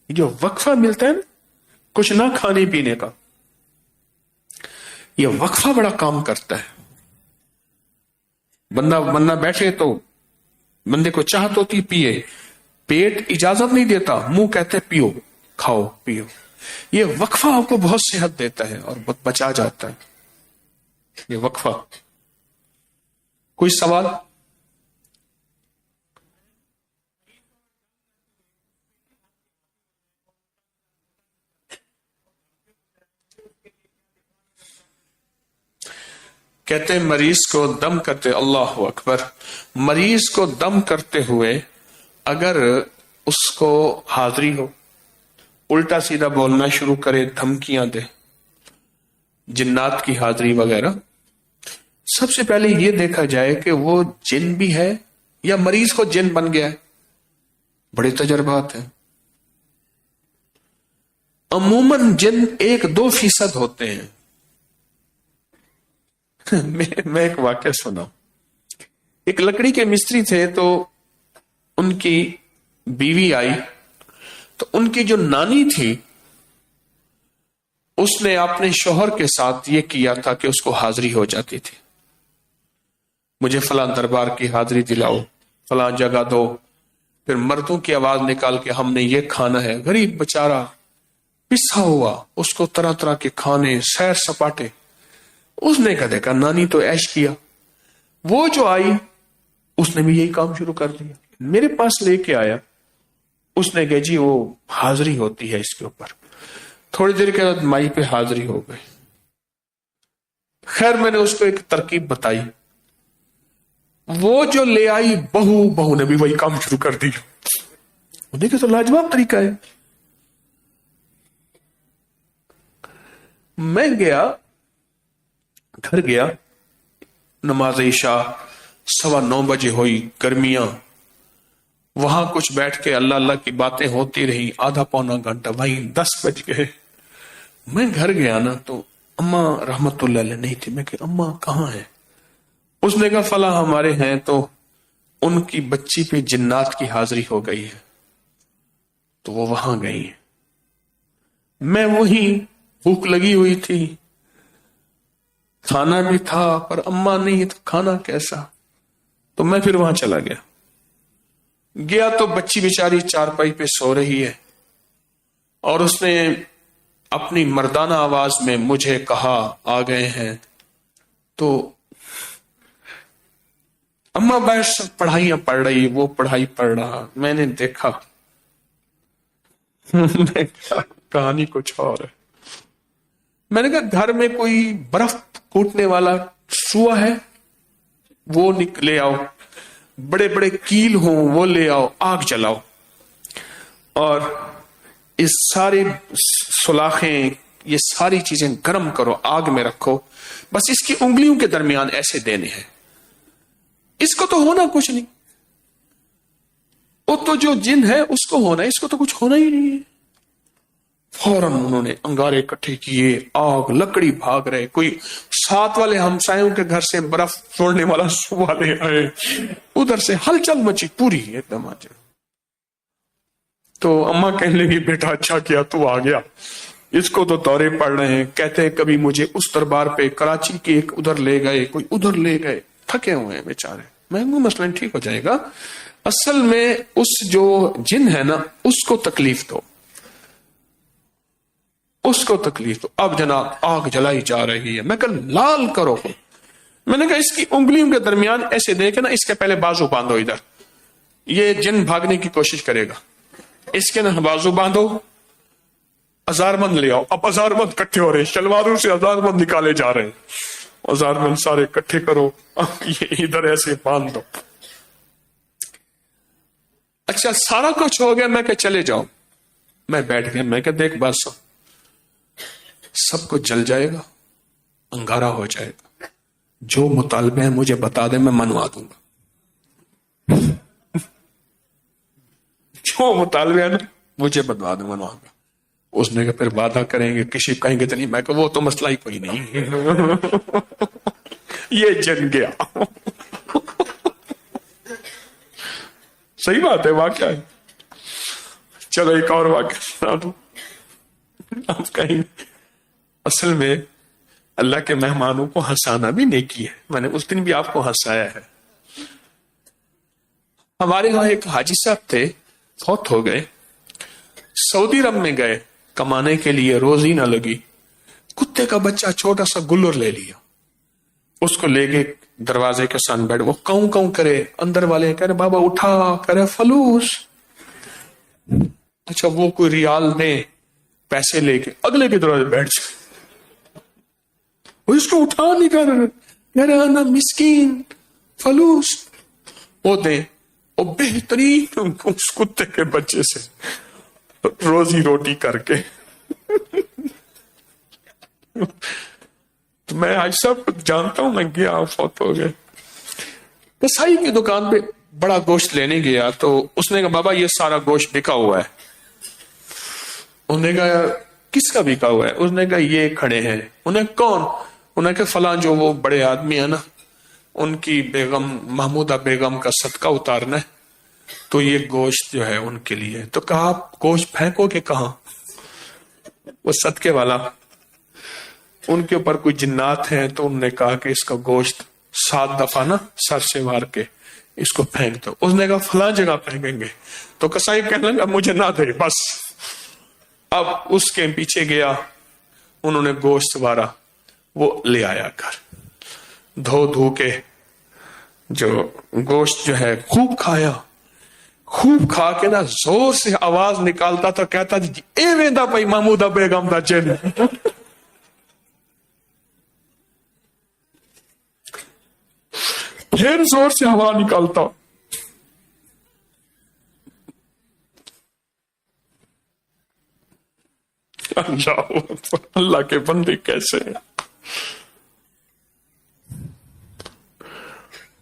جو وقفہ ملتا ہے نا کچھ نہ کھانے پینے کا، یہ وقفہ بڑا کام کرتا ہے۔ بندہ بیٹھے تو بندے کو چاہت ہوتی پیے، پیٹ اجازت نہیں دیتا، منہ کہتے پیو، کھاؤ پیو، یہ وقفہ آپ کو بہت صحت دیتا ہے اور بہت بچا جاتا ہے یہ وقفہ۔ کوئی سوال؟ کہتے ہیں مریض کو دم کرتے، اللہ اکبر، مریض کو دم کرتے ہوئے اگر اس کو حاضری ہو، الٹا سیدھا بولنا شروع کرے، دھمکیاں دے، جنات کی حاضری وغیرہ، سب سے پہلے یہ دیکھا جائے کہ وہ جن بھی ہے یا مریض کو جن بن گیا ہے۔ بڑے تجربات ہیں، عموماً جن 1-2% ہوتے ہیں۔ میں ایک واقعہ سنا، ایک لکڑی کے مستری تھے، تو ان کی بیوی آئی، تو ان کی جو نانی تھی اس نے اپنے شوہر کے ساتھ یہ کیا تھا کہ اس کو حاضری ہو جاتی تھی، مجھے فلاں دربار کی حاضری دلاؤ، فلاں جگہ دو، پھر مردوں کی آواز نکال کے ہم نے یہ کھانا ہے، غریب بیچارہ پسا ہوا، اس کو طرح طرح کے کھانے، سیر سپاٹے، اس نے کہا دیکھا نانی تو عیش کیا۔ وہ جو آئی اس نے بھی یہی کام شروع کر دیا، میرے پاس لے کے آیا، اس نے کہا جی وہ حاضری ہوتی ہے اس کے اوپر، تھوڑی دیر کے بعد مائی پہ حاضری ہو گئی۔ خیر میں نے اس کو ایک ترکیب بتائی، وہ جو لے آئی بہو نے بھی وہی کام شروع کر دی، دیکھے تو لاجواب طریقہ ہے۔ میں گھر گیا، نماز عشاء 9:15 بجے ہوئی، گرمیاں، وہاں کچھ بیٹھ کے اللہ اللہ کی باتیں ہوتی رہی، آدھا پونا گھنٹہ، وہیں 10 بج گئے۔ میں گھر گیا نا تو اماں رحمت اللہ علیہ نہیں تھی، میں کہ اماں کہاں ہے؟ اس نے کہا فلاں ہمارے ہیں، تو ان کی بچی پہ جنات کی حاضری ہو گئی ہے، تو وہ وہاں گئی ہیں۔ میں وہیں، بھوک لگی ہوئی تھی، کھانا بھی تھا پر اماں نہیں تو کھانا کیسا، تو میں پھر وہاں چلا گیا تو بچی بیچاری چارپائی پہ سو رہی ہے، اور اس نے اپنی مردانہ آواز میں مجھے کہا آ گئے ہیں، تو اماں بیٹھ سب پڑھائیاں پڑھ رہی، وہ پڑھائی پڑھ رہا، میں نے دیکھا کہانی کچھ اور ہے۔ میں نے کہا گھر میں کوئی برف کوٹنے والا سوا ہے وہ لے آؤ، بڑے بڑے کیل ہوں وہ لے آؤ، آگ جلاؤ۔ اور اس ساری سلاخیں، یہ ساری چیزیں گرم کرو، آگ میں رکھو، بس اس کی انگلیوں کے درمیان ایسے دینے ہیں، اس کو تو ہونا کچھ نہیں، وہ تو جو جن ہے اس کو ہونا ہے، اس کو تو کچھ ہونا ہی نہیں ہے۔ فوراً انہوں نے انگارے اکٹھے کیے، آگ، لکڑی، بھاگ رہے، کوئی ساتھ والے ہمسایوں کے گھر سے برف توڑنے والا والے آئے، ادھر سے ہلچل مچی پوری ایک دم آج۔ تو اماں کہنے لگی بیٹا اچھا کیا تو آ گیا، اس کو تو دورے پڑ رہے ہیں، کہتے ہیں کبھی مجھے اس دربار پہ کراچی کے ایک ادھر لے گئے، کوئی ادھر لے گئے، تھکے ہوئے ہیں بیچارے۔ میں مسئلہ ٹھیک ہو جائے گا، اصل میں اس جو جن ہے نا اس کو تکلیف دو، اس کو تکلیف دو۔ اب جناب آگ جلائی جا رہی ہے، میں کہا لال کرو، میں نے کہا اس کی انگلیوں کے درمیان ایسے دے کے نا اس کے پہلے بازو باندھو، ادھر یہ جن بھاگنے کی کوشش کرے گا، اس کے نا بازو باندھو، ہزار مند لے آؤ۔ اب ہزار مند کٹھے ہو رہے، شلواروں سے ہزار مند نکالے جا رہے ہیں، ہزار مند سارے کٹھے کرو، یہ ادھر ایسے باندھ دو۔ اچھا سارا کچھ ہو گیا، میں کہ چلے جاؤ، میں بیٹھ گیا، میں کہ دیکھ بات سو، سب کچھ جل جائے گا، انگارہ ہو جائے گا، جو مطالبے ہیں مجھے بتا دیں، میں منوا دوں گا، جو مطالبے ہیں مجھے بتوا دیں، منوا گا۔ اس نے کہا پھر وعدہ کریں گے، کسی کہیں گے تو نہیں، میں کہ وہ تو مسئلہ ہی کوئی نہیں، یہ جن گیا۔ صحیح بات ہے، واقعہ ہے۔ چلو ایک اور واقعہ سنا دوں، آپ کہیں اصل میں اللہ کے مہمانوں کو ہنسانا بھی نیکی ہے، میں نے اس دن بھی آپ کو ہنسایا ہے۔ ہمارے ہاں ایک حاجی صاحب تھے، فوت ہو گئے، سعودی عرب میں گئے کمانے کے لیے، روزی نہ لگی، کتے کا بچہ چھوٹا سا گلر لے لیا، اس کو لے گئے دروازے کے سامنے بیٹھ، وہ کوں کوں کرے، اندر والے کہہ رہے بابا اٹھا، کہہ رہے فلوس۔ اچھا وہ کوئی ریال دے، پیسے لے کے اگلے کے دروازے بیٹھ جائے، وہ اس کو اٹھا نہیں کر رہے، کہہ رہے نا مسکین فلوس، وہ دے، وہ بہترین اس کتے کے بچے سے روزی روٹی کر کے۔ تو میں آج سب جانتا ہوں، میں گیا، فوت ہو گئے، کسائی کی دکان پہ بڑا گوشت لینے گیا، تو اس نے کہا بابا یہ سارا گوشت بکا ہوا ہے۔ انہوں نے کہا کس کا بکا ہوا ہے؟ اس نے کہا یہ کھڑے ہیں۔ انہیں کون؟ انہیں کہا فلاں جو وہ بڑے آدمی ہیں نا، ان کی بیگم محمودہ بیگم کا صدقہ اتارنا ہے، تو یہ گوشت جو ہے ان کے لیے۔ تو کہا آپ گوشت پھینکو کہ کہاں؟ وہ صدقے والا، ان کے اوپر کوئی جنات ہیں، تو انہوں نے کہا کہ اس کا گوشت 7 دفعہ نا سر سے وار کے اس کو پھینک دو۔ اس نے کہا فلاں جگہ پھینکیں گے، تو کسائی کہنے لگا مجھے نہ دے بس۔ اب اس کے پیچھے گیا، انہوں نے گوشت وارا، وہ لے آیا گھر، دھو دھو کے جو گوشت جو ہے خوب کھایا، خوب کھا کے نا زور سے آواز نکالتا تھا، کہتا جی اے ویندا پئی محمودہ بیگم دا جن۔ پھر زور سے ہوا نکالتا، اللہ کے بندے کیسے ہیں۔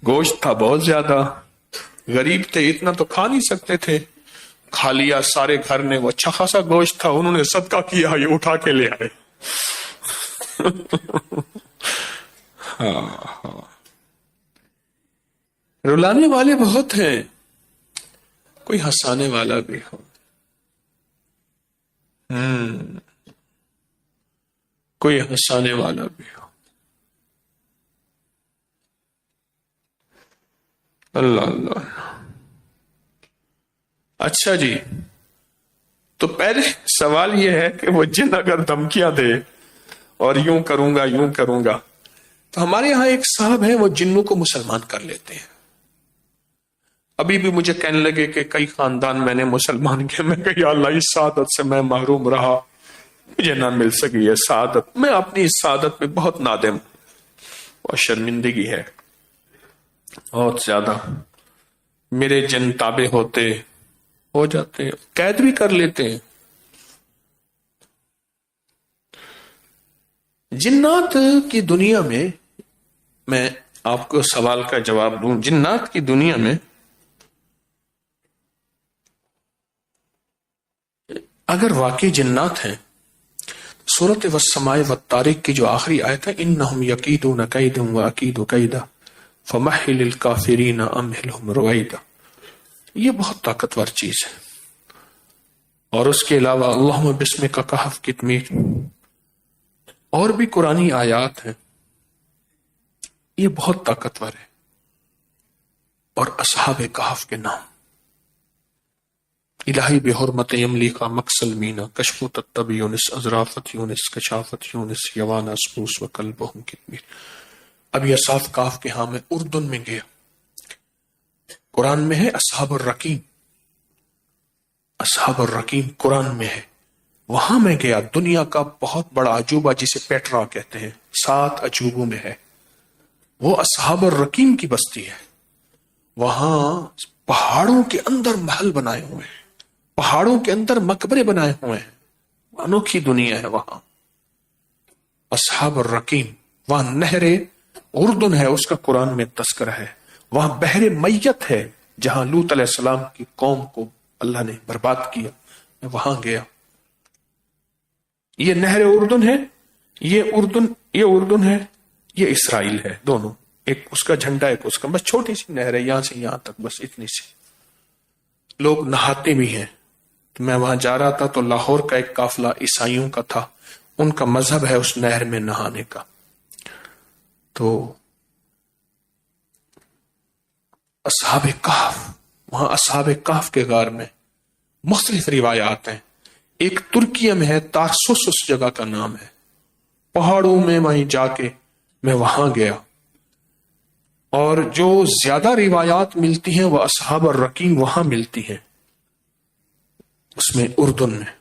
گوشت تھا بہت زیادہ، غریب تھے، اتنا تو کھا نہیں سکتے تھے، کھا لیا سارے گھر نے، وہ اچھا خاصا گوشت تھا، انہوں نے صدقہ کیا، یہ اٹھا کے لے آئے۔ رلانے والے بہت ہیں، کوئی ہنسانے والا بھی ہو۔ کوئی ہنسانے والا بھی ہو۔ اللہ اللہ۔ اچھا جی، تو پہلے سوال یہ ہے کہ وہ جن اگر دھمکیاں دے اور یوں کروں گا یوں کروں گا، تو ہمارے یہاں ایک صاحب ہیں، وہ جنوں کو مسلمان کر لیتے ہیں۔ ابھی بھی مجھے کہنے لگے کہ کئی خاندان میں نے مسلمان کیا، میں کہ یا اللہ اس سعادت سے میں محروم رہا، مجھے نہ مل سکی یہ سعادت، میں اپنی اس سعادت پہ بہت نادم اور شرمندگی ہے بہت زیادہ۔ میرے جن تابع ہوتے، ہو جاتے ہیں، قید بھی کر لیتے ہیں۔ جنات کی دنیا میں آپ کو سوال کا جواب دوں، جنات کی دنیا میں اگر واقعی جنات ہیں، سورۃ والسماء والطارق کی جو آخری آیت ہے، انہم یکیدون کیدا واکید کیدا فمہل الکافرین امہلہم رویدا، یہ بہت طاقتور چیز ہے۔ اور اس کے علاوہ اللہم بسمک کہف کتمیر، اور بھی قرآنی آیات ہیں، یہ بہت طاقتور ہے۔ اور اصحاب کہف کے نام، الہی بحرمت یملیکا مکسل مینا کشف تتب یونس ازرافت یونس کشافت یونس یوانا اسپوس و کلبہم کتمیر۔ اب یہ صاف کاف کے ہاں میں اردن میں گیا، قرآن میں ہے اصحاب الرقیم، اصحاب الرقیم قرآن میں ہے، وہاں میں گیا، دنیا کا بہت بڑا عجوبہ جسے پیٹرا کہتے ہیں، 7 عجوبوں میں ہے، وہ اصحاب الرقیم کی بستی ہے۔ وہاں پہاڑوں کے اندر محل بنائے ہوئے ہیں، پہاڑوں کے اندر مقبرے بنائے ہوئے ہیں، انوکھی دنیا ہے وہاں۔ اصحاب الرقیم، وہاں نہر اردن ہے، اس کا قرآن میں تذکرہ ہے، وہاں بحر میت ہے جہاں لوط علیہ السلام کی قوم کو اللہ نے برباد کیا، میں وہاں گیا۔ یہ نہر اردن ہے، یہ اردن ہے، یہ اسرائیل ہے، دونوں، ایک اس کا جھنڈا ایک اس کا، بس چھوٹی سی نہر ہے یہاں سے یہاں تک، بس اتنی سی، لوگ نہاتے بھی ہیں۔ تو میں وہاں جا رہا تھا تو لاہور کا ایک قافلہ عیسائیوں کا تھا، ان کا مذہب ہے اس نہر میں نہانے کا۔ تو اصحاب کہف، وہاں اصحاب کہف کے غار میں مختلف روایات ہیں۔ ایک ترکیہ میں ہے، تارسوس اس جگہ کا نام ہے، پہاڑوں میں وہیں جا کے میں وہاں گیا، اور جو زیادہ روایات ملتی ہیں وہ اصحاب الرقیم وہاں ملتی ہیں، اس میں اردن میں۔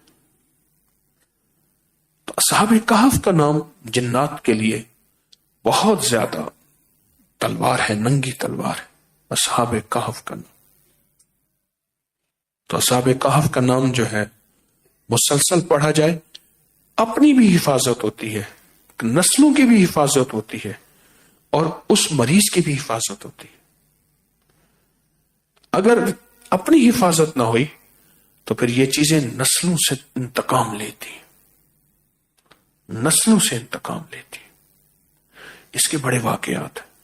تو اصحاب کہف کا نام جنات کے لیے بہت زیادہ تلوار ہے، ننگی تلوار ہے اصحاب کہف کا نام۔ تو اصحاب کہف کا نام جو ہے مسلسل پڑھا جائے، اپنی بھی حفاظت ہوتی ہے، نسلوں کی بھی حفاظت ہوتی ہے، اور اس مریض کی بھی حفاظت ہوتی ہے۔ اگر اپنی حفاظت نہ ہوئی تو پھر یہ چیزیں نسلوں سے انتقام لیتی ہیں، نسلوں سے انتقام لیتی ہیں۔ اس کے بڑے واقعات ہیں۔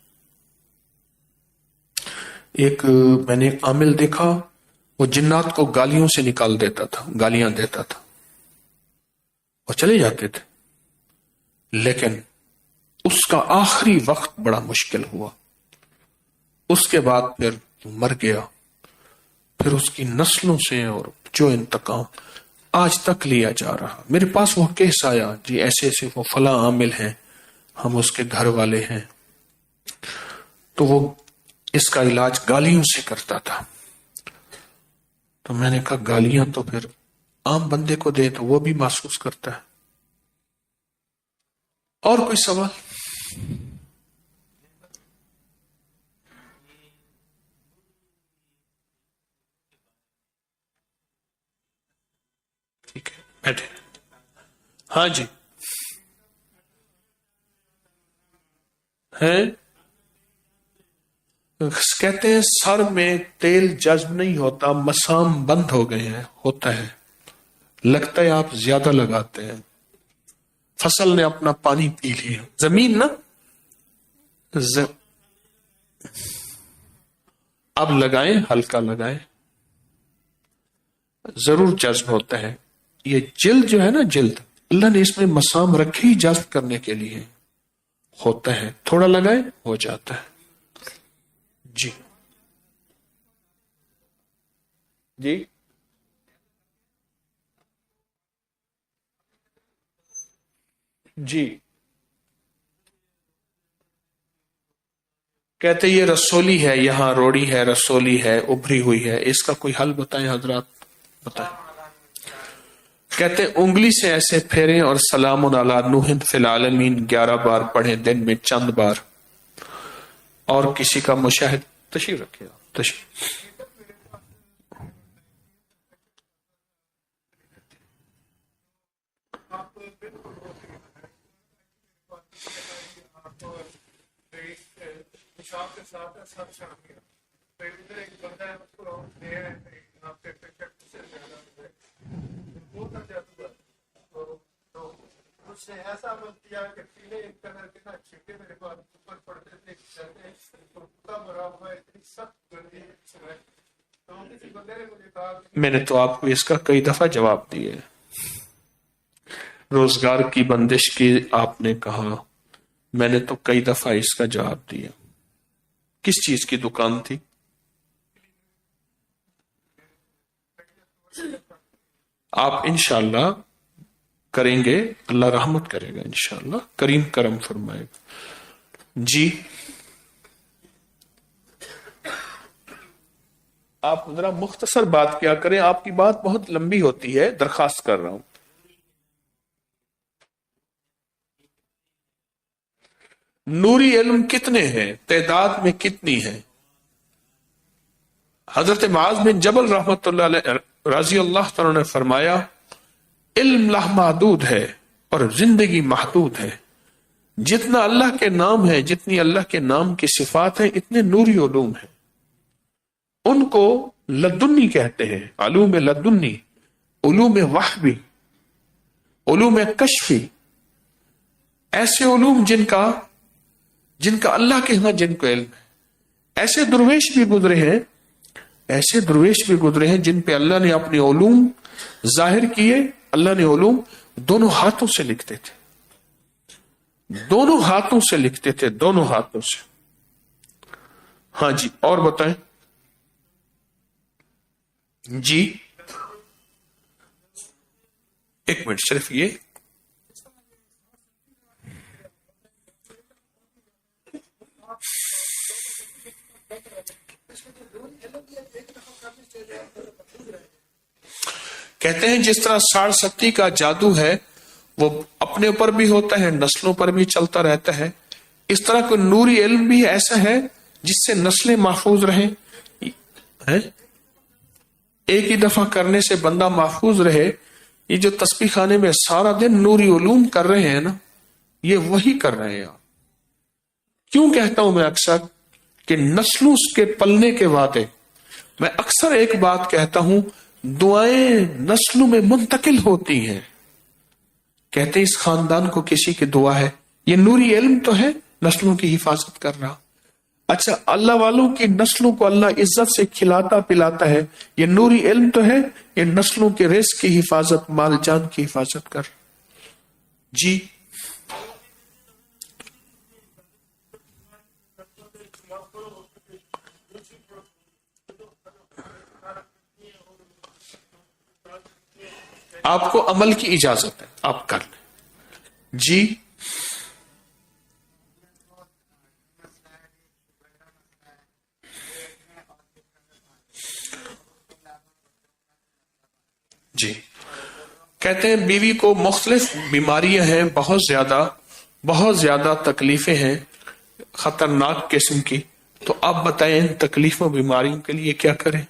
ایک میں نے ایک عامل دیکھا، وہ جنات کو گالیوں سے نکال دیتا تھا، گالیاں دیتا تھا اور چلے جاتے تھے، لیکن اس کا آخری وقت بڑا مشکل ہوا، اس کے بعد پھر مر گیا، پھر اس کی نسلوں سے اور جو انتقام آج تک لیا جا رہا۔ میرے پاس وہ کیس آیا، جی ایسے ایسے وہ فلاں عامل ہیں، ہم اس کے گھر والے ہیں، تو وہ اس کا علاج گالیوں سے کرتا تھا۔ تو میں نے کہا گالیاں تو پھر عام بندے کو دے تو وہ بھی محسوس کرتا ہے۔ اور کوئی سوال؟ ٹھیک ہے، بیٹھے۔ ہاں جی، ہے کہتے ہیں سر میں تیل جذب نہیں ہوتا، مسام بند ہو گئے ہیں، ہوتا ہے، لگتا ہے آپ زیادہ لگاتے ہیں، فصل نے اپنا پانی پی لیا، زمین نا اب لگائیں، ہلکا لگائیں، ضرور جذب ہوتا ہے۔ یہ جلد جو ہے نا، جلد اللہ نے اس میں مسام رکھی ہی جذب کرنے کے لیے، ہوتا ہے، تھوڑا لگائیں ہو جاتا ہے۔ جی جی، جی کہتے یہ رسولی ہے، یہاں روڑی ہے، رسولی ہے، ابھری ہوئی ہے، اس کا کوئی حل بتائیں حضرات، بتائیں۔ کہتے انگلی سے ایسے پھیریں اور سلام علی نوح فی العالمین 11 بار پڑھیں، دن میں چند بار، اور کسی کا مشاہد تشریف رکھے، تشریف اس نے ایسا عمل کیا کہ پیلے ایک کلر کے نا چھٹے میرے کو اوپر پڑتے تھے بھرا ہوا ہے اتنی سخت گندی ہے. تو کسی بندے نے مجھے کہا میں نے تو آپ کو اس کا کئی دفعہ جواب دیے. روزگار کی بندش کی آپ نے کہا، میں نے تو کئی دفعہ اس کا جواب دیا. کس چیز کی دکان تھی؟ آپ انشاءاللہ کریں گے، اللہ رحمت کرے گا انشاءاللہ، کریم کرم فرمائے گا. جی آپ ذرا مختصر بات کیا کریں، آپ کی بات بہت لمبی ہوتی ہے، درخواست کر رہا ہوں. نوری علم کتنے ہیں، تعداد میں کتنی ہے؟ حضرت معاذ بن جبل رحمت اللہ علیہ رضی اللہ تعالیٰ نے فرمایا، علم لامحدود ہے اور زندگی محدود ہے. جتنا اللہ کے نام ہے، جتنی اللہ کے نام کی صفات ہیں، اتنے نوری علوم ہیں. ان کو لدنی کہتے ہیں، علوم لدنی، علوم وحبی، علوم کشفی. ایسے علوم جن کا اللہ کے ہاں جن کو علم ہے. ایسے درویش بھی گزرے ہیں جن پہ اللہ نے اپنے علوم ظاہر کیے. اللہ نے علوم دونوں ہاتھوں سے لکھتے تھے، دونوں ہاتھوں سے. ہاں جی، اور بتائیں. جی ایک منٹ صرف یہ کہتے ہیں جس طرح 60 کا جادو ہے وہ اپنے اوپر بھی ہوتا ہے، نسلوں پر بھی چلتا رہتا ہے، اس طرح کوئی نوری علم بھی ایسا ہے جس سے نسلیں محفوظ رہیں. ایک ہی دفعہ کرنے سے بندہ محفوظ رہے. یہ جو تسبیح خانے میں سارا دن نوری علوم کر رہے ہیں نا، یہ وہی کر رہے ہیں. کیوں کہتا ہوں میں اکثر کہ نسلوں کے پلنے کے وعدے. میں اکثر ایک بات کہتا ہوں، دعائیں نسلوں میں منتقل ہوتی ہیں. کہتے ہیں اس خاندان کو کسی کی دعا ہے، یہ نوری علم تو ہے، نسلوں کی حفاظت کر رہا. اچھا، اللہ والوں کی نسلوں کو اللہ عزت سے کھلاتا پلاتا ہے، یہ نوری علم تو ہے، یہ نسلوں کے رزق کی حفاظت، مال جان کی حفاظت کر. جی آپ کو عمل کی اجازت ہے، آپ کر لیں. جی جی کہتے ہیں بیوی کو مختلف بیماریاں ہیں، بہت زیادہ تکلیفیں ہیں، خطرناک قسم کی. تو آپ بتائیں ان تکلیفوں بیماریوں کے لیے کیا کریں؟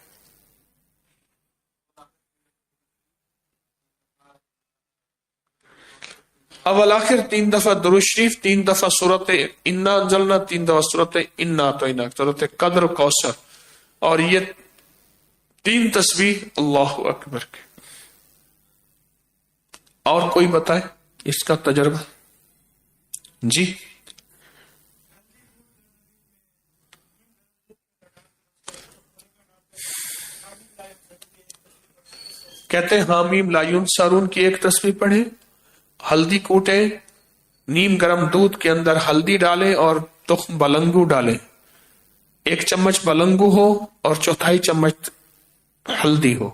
اول آخر 3 دفعہ درود شریف، 3 دفعہ سورت انا انزلنا، 3 دفعہ سورت انا اعطیناک، سورت قدر کوثر، اور یہ 3 تسبیح اللہ اکبر کے. اور کوئی بتائے اس کا تجربہ؟ جی کہتے ہیں حامیم لا ینصرون کی ایک تسبیح پڑھیں، ہلدی کوٹیں، نیم گرم دودھ کے اندر ہلدی ڈالیں اور تخم بلنگو ڈالیں. 1 چمچ بلنگو ہو اور 1/4 چمچ ہلدی ہو،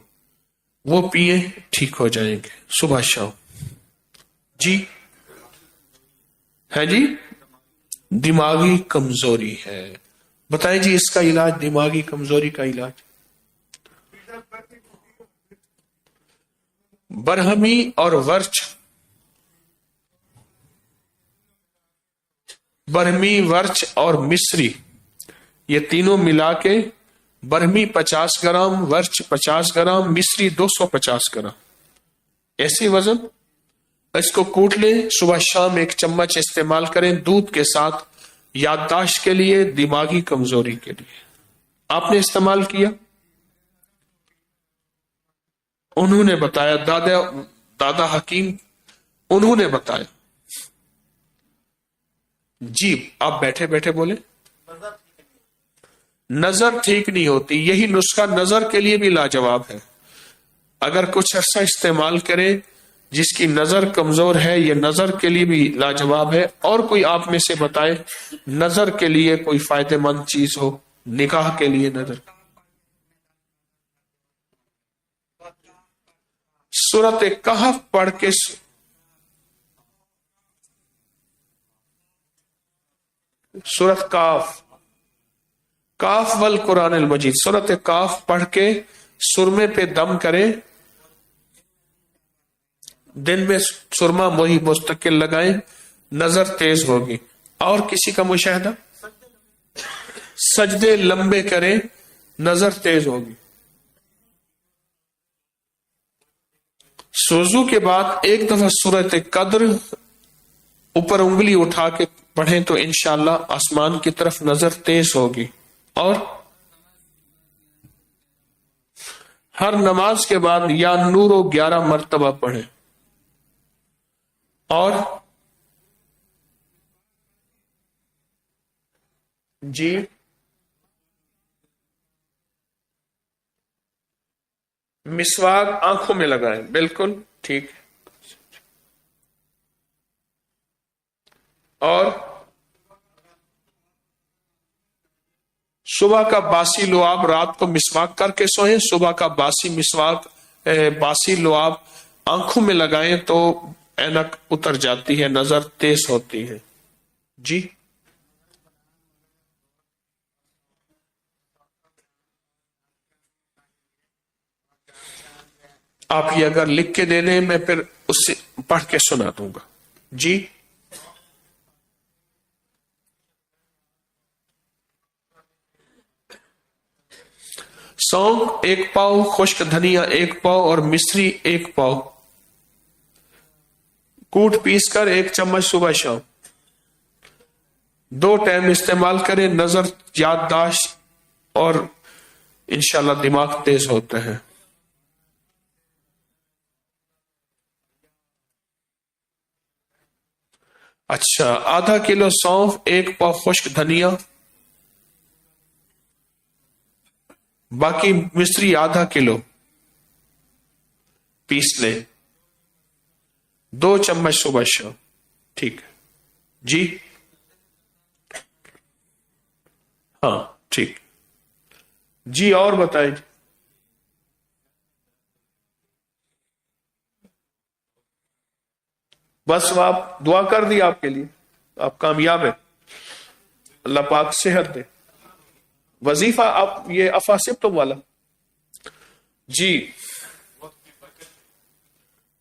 وہ پیئیں، ٹھیک ہو جائیں گے صبح شام. جی ہے جی دماغی کمزوری ہے، بتائیں جی اس کا علاج، دماغی کمزوری کا علاج. برہمی اور ورچ، برہمی ورچ اور مصری، یہ تینوں ملا کے، برہمی 50 گرام، ورچ 50 گرام، مصری 250 گرام، ایسی وزن. اس کو کوٹ لیں، صبح شام 1 چمچ استعمال کریں دودھ کے ساتھ، یادداشت کے لیے، دماغی کمزوری کے لیے آپ نے استعمال کیا؟ انہوں نے بتایا، دادا حکیم انہوں نے بتایا. جی آپ بیٹھے بیٹھے بولے. نظر ٹھیک نہیں ہوتی، یہی نسخہ نظر کے لیے بھی لاجواب ہے. اگر کچھ عرصہ استعمال کرے جس کی نظر کمزور ہے، یہ نظر کے لیے بھی لاجواب ہے. اور کوئی آپ میں سے بتائے نظر کے لیے کوئی فائدہ مند چیز ہو، نکاح کے لیے نظر. سورۃ کہف پڑھ کے سورۃ کاف والقرآن المجید، سورۃ کاف پڑھ کے سرمے پہ دم کرے، دن میں سرما وہی مستقل لگائیں، نظر تیز ہوگی. اور کسی کا مشاہدہ؟ سجدے لمبے کریں، نظر تیز ہوگی. سوزو کے بعد ایک دفعہ سورۃ قدر اوپر انگلی اٹھا کے پڑھیں تو انشاءاللہ آسمان کی طرف نظر تیز ہوگی. اور ہر نماز کے بعد یا نورو 11 مرتبہ پڑھیں. اور جی مسواک آنکھوں میں لگائیں. بالکل ٹھیک. اور صبح کا باسی لعاب رات کو مسواک کر کے سوئیں، صبح کا باسی لعاب آنکھوں میں لگائیں تو اینک اتر جاتی ہے، نظر تیز ہوتی ہے. جی آپ یہ اگر لکھ کے دے دیں میں پھر اس سے پڑھ کے سنا دوں گا. جی سونف 1 پاؤ، خشک دھنیا 1 پاؤ اور مصری 1 پاؤ کوٹ پیس کر 1 چمچ صبح شام 2 ٹائم استعمال کریں. نظر، یادداشت اور انشاءاللہ دماغ تیز ہوتا ہے. اچھا، آدھا کلو سونف، 1 پاؤ خشک دھنیا، باقی مصری آدھا کلو پیس لیں، 2 چمچ صبح شام. ٹھیک ہے جی. ہاں ٹھیک جی. اور بتائیں. بس آپ دعا کر دی آپ کے لیے، آپ کامیاب ہیں، اللہ پاک صحت دے. وظیفہ آپ یہ افاسبتم والا جی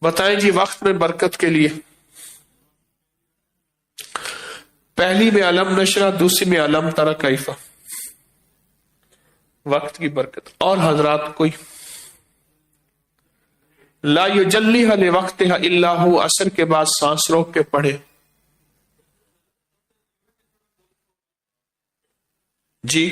بتائیں جی. وقت میں برکت کے لیے پہلی میں علم نشرہ، دوسری میں علم ترى کیفہ، وقت کی برکت. اور حضرات کوئی؟ لا یجلیھا لوقتھا الا ھو، عصر کے بعد سانس روک کے پڑھے. جی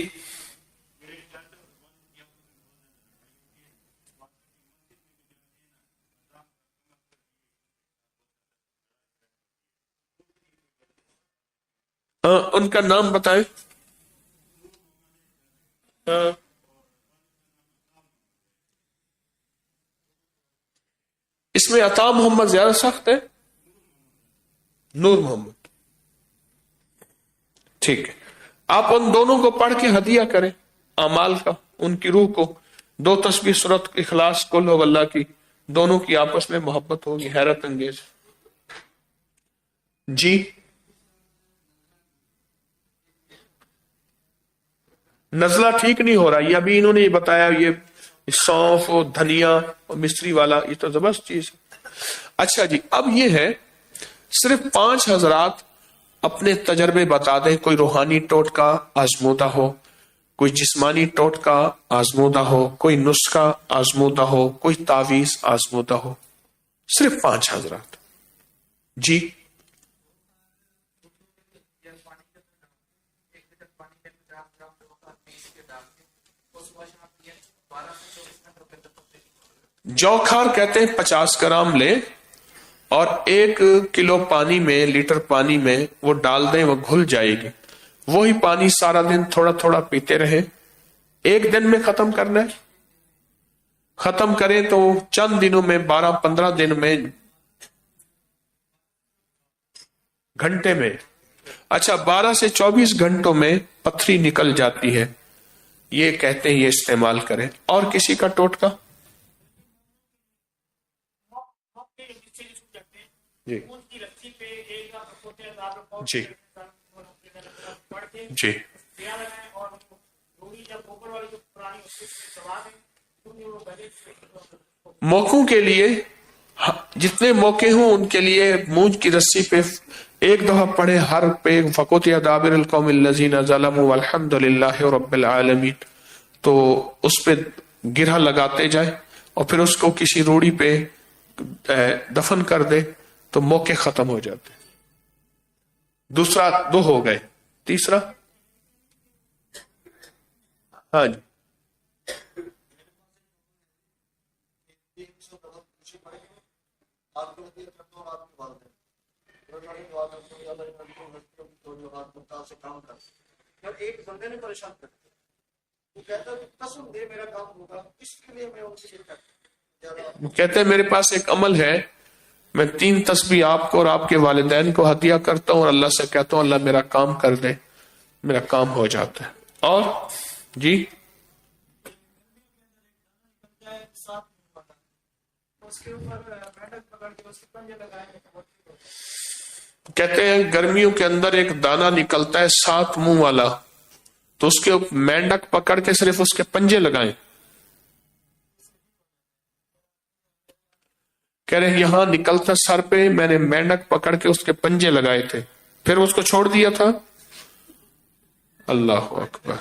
ان کا نام بتائیں. اس میں عطا محمد زیادہ سخت ہے، نور محمد. ٹھیک ہے، آپ ان دونوں کو پڑھ کے ہدیہ کریں اعمال کا، ان کی روح کو. 2 تسبیح سورۃ اخلاص قل ھو اللہ کی، دونوں کی آپس میں محبت ہوگی، حیرت انگیز. جی نزلہ ٹھیک نہیں ہو رہا، یہ ابھی انہوں نے یہ بتایا، یہ سونف اور دھنیا اور مصری والا، یہ تو زبردست چیز ہے. اچھا جی، اب یہ ہے صرف 5 حضرات اپنے تجربے بتا دیں. کوئی روحانی ٹوٹکا آزمودہ ہو، کوئی جسمانی ٹوٹکا آزمودہ ہو، کوئی نسخہ آزمودہ ہو، کوئی تعویذ آزمودہ ہو. صرف 5 حضرات. جی جو کھار کہتے ہیں 50 گرام لے اور 1 کلو پانی میں، لیٹر پانی میں وہ ڈال دیں، وہ گھل جائے گی. وہی پانی سارا دن تھوڑا تھوڑا پیتے رہیں. 1 دن میں ختم کرنا ہے. ختم کریں تو چند دنوں میں، 12-15 دن میں، گھنٹے میں، اچھا 12 سے 24 گھنٹوں میں پتھری نکل جاتی ہے. یہ کہتے ہیں یہ استعمال کریں. اور کسی کا ٹوٹکا؟ جی جی جی. موقعوں کے لیے جتنے موقع ہوں ان کے لیے مونج کی رسی پہ 1 دفعہ پڑھے ہر پہ فقطع دابر القوم الذین ظلموا والحمد للہ رب العالمین. تو اس پہ گرہ لگاتے جائے اور پھر اس کو کسی روڑی پہ دفن کر دے تو موقع ختم ہو جاتے. دوسرا 2 ہو گئے. تیسرا؟ ہاں جی. ایک بندے نے پریشان کر دیا، وہ کہتا ہے قسم دے میرا کام ہوگا، اس کے لیے میں ان سے کہتے ہیں میرے پاس ایک عمل ہے، میں 3 تسبیح آپ کو اور آپ کے والدین کو ہدیہ کرتا ہوں اور اللہ سے کہتا ہوں اللہ میرا کام کر دے، میرا کام ہو جاتا ہے. اور جی کہتے ہیں گرمیوں کے اندر ایک دانہ نکلتا ہے 7 منہ والا، تو اس کے مینڈک پکڑ کے صرف اس کے پنجے لگائیں. کہہ رہے یہاں نکلتا سر پہ، میں نے مینڈک پکڑ کے اس کے پنجے لگائے تھے، پھر اس کو چھوڑ دیا تھا. اللہ اکبر.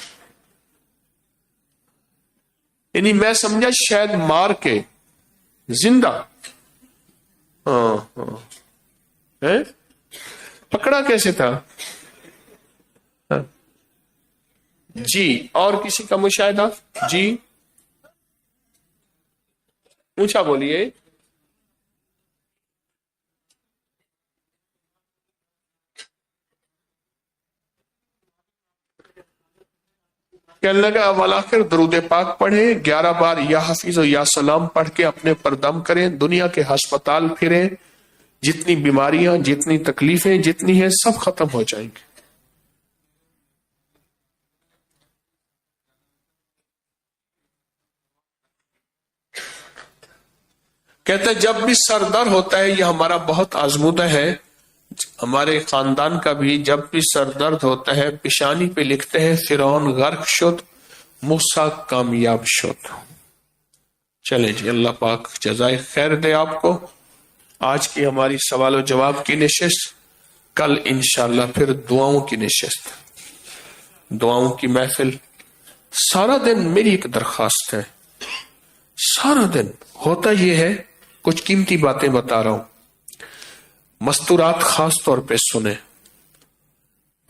یعنی میں سمجھا شاید مار کے زندہ. ہاں ہاں. پکڑا کیسے تھا؟ جی. اور کسی کا مشاہدہ؟ جی اونچا بولیے. کہنے لگا والآخر درود پاک پڑھیں 11 بار یا حفیظ و یا سلام پڑھ کے اپنے پر دم کریں. دنیا کے ہسپتال پھریں، جتنی بیماریاں، جتنی تکلیفیں جتنی ہیں سب ختم ہو جائیں گے. کہتے ہیں جب بھی سر درد ہوتا ہے، یہ ہمارا بہت آزمودہ ہے، ہمارے خاندان کا بھی، جب بھی سر درد ہوتا ہے پیشانی پہ لکھتے ہیں فرعون غرق شد، موسیٰ کامیاب شد. چلیں جی، اللہ پاک جزائے خیر دے آپ کو. آج کی ہماری سوال و جواب کی نشست، کل انشاءاللہ پھر دعاؤں کی نشست، دعاؤں کی محفل. سارا دن میری ایک درخواست ہے، سارا دن ہوتا یہ ہے، کچھ قیمتی باتیں بتا رہا ہوں، مستورات خاص طور پہ سنیں.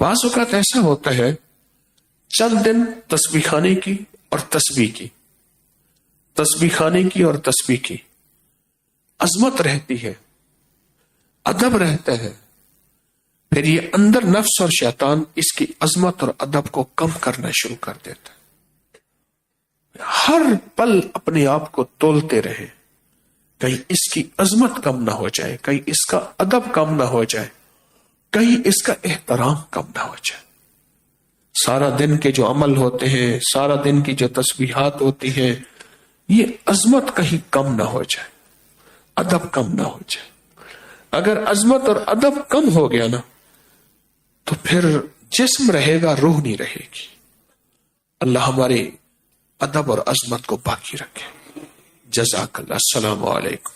بعض اوقات ایسا ہوتا ہے چند دن تسبیح خانے کی اور تسبیح کی، تسبیح خانے کی اور تسبیح کی عظمت رہتی ہے، ادب رہتا ہے، پھر یہ اندر نفس اور شیطان اس کی عظمت اور ادب کو کم کرنا شروع کر دیتا ہے. ہر پل اپنے آپ کو تولتے رہے، کہیں اس کی عظمت کم نہ ہو جائے، کہیں اس کا ادب کم نہ ہو جائے، کہیں اس کا احترام کم نہ ہو جائے. سارا دن کے جو عمل ہوتے ہیں، سارا دن کی جو تسبیحات ہوتی ہیں، یہ عظمت کہیں کم نہ ہو جائے، ادب کم نہ ہو جائے. اگر عظمت اور ادب کم ہو گیا نا تو پھر جسم رہے گا، روح نہیں رہے گی. اللہ ہمارے ادب اور عظمت کو باقی رکھے. جزاک اللہ. السلام علیکم.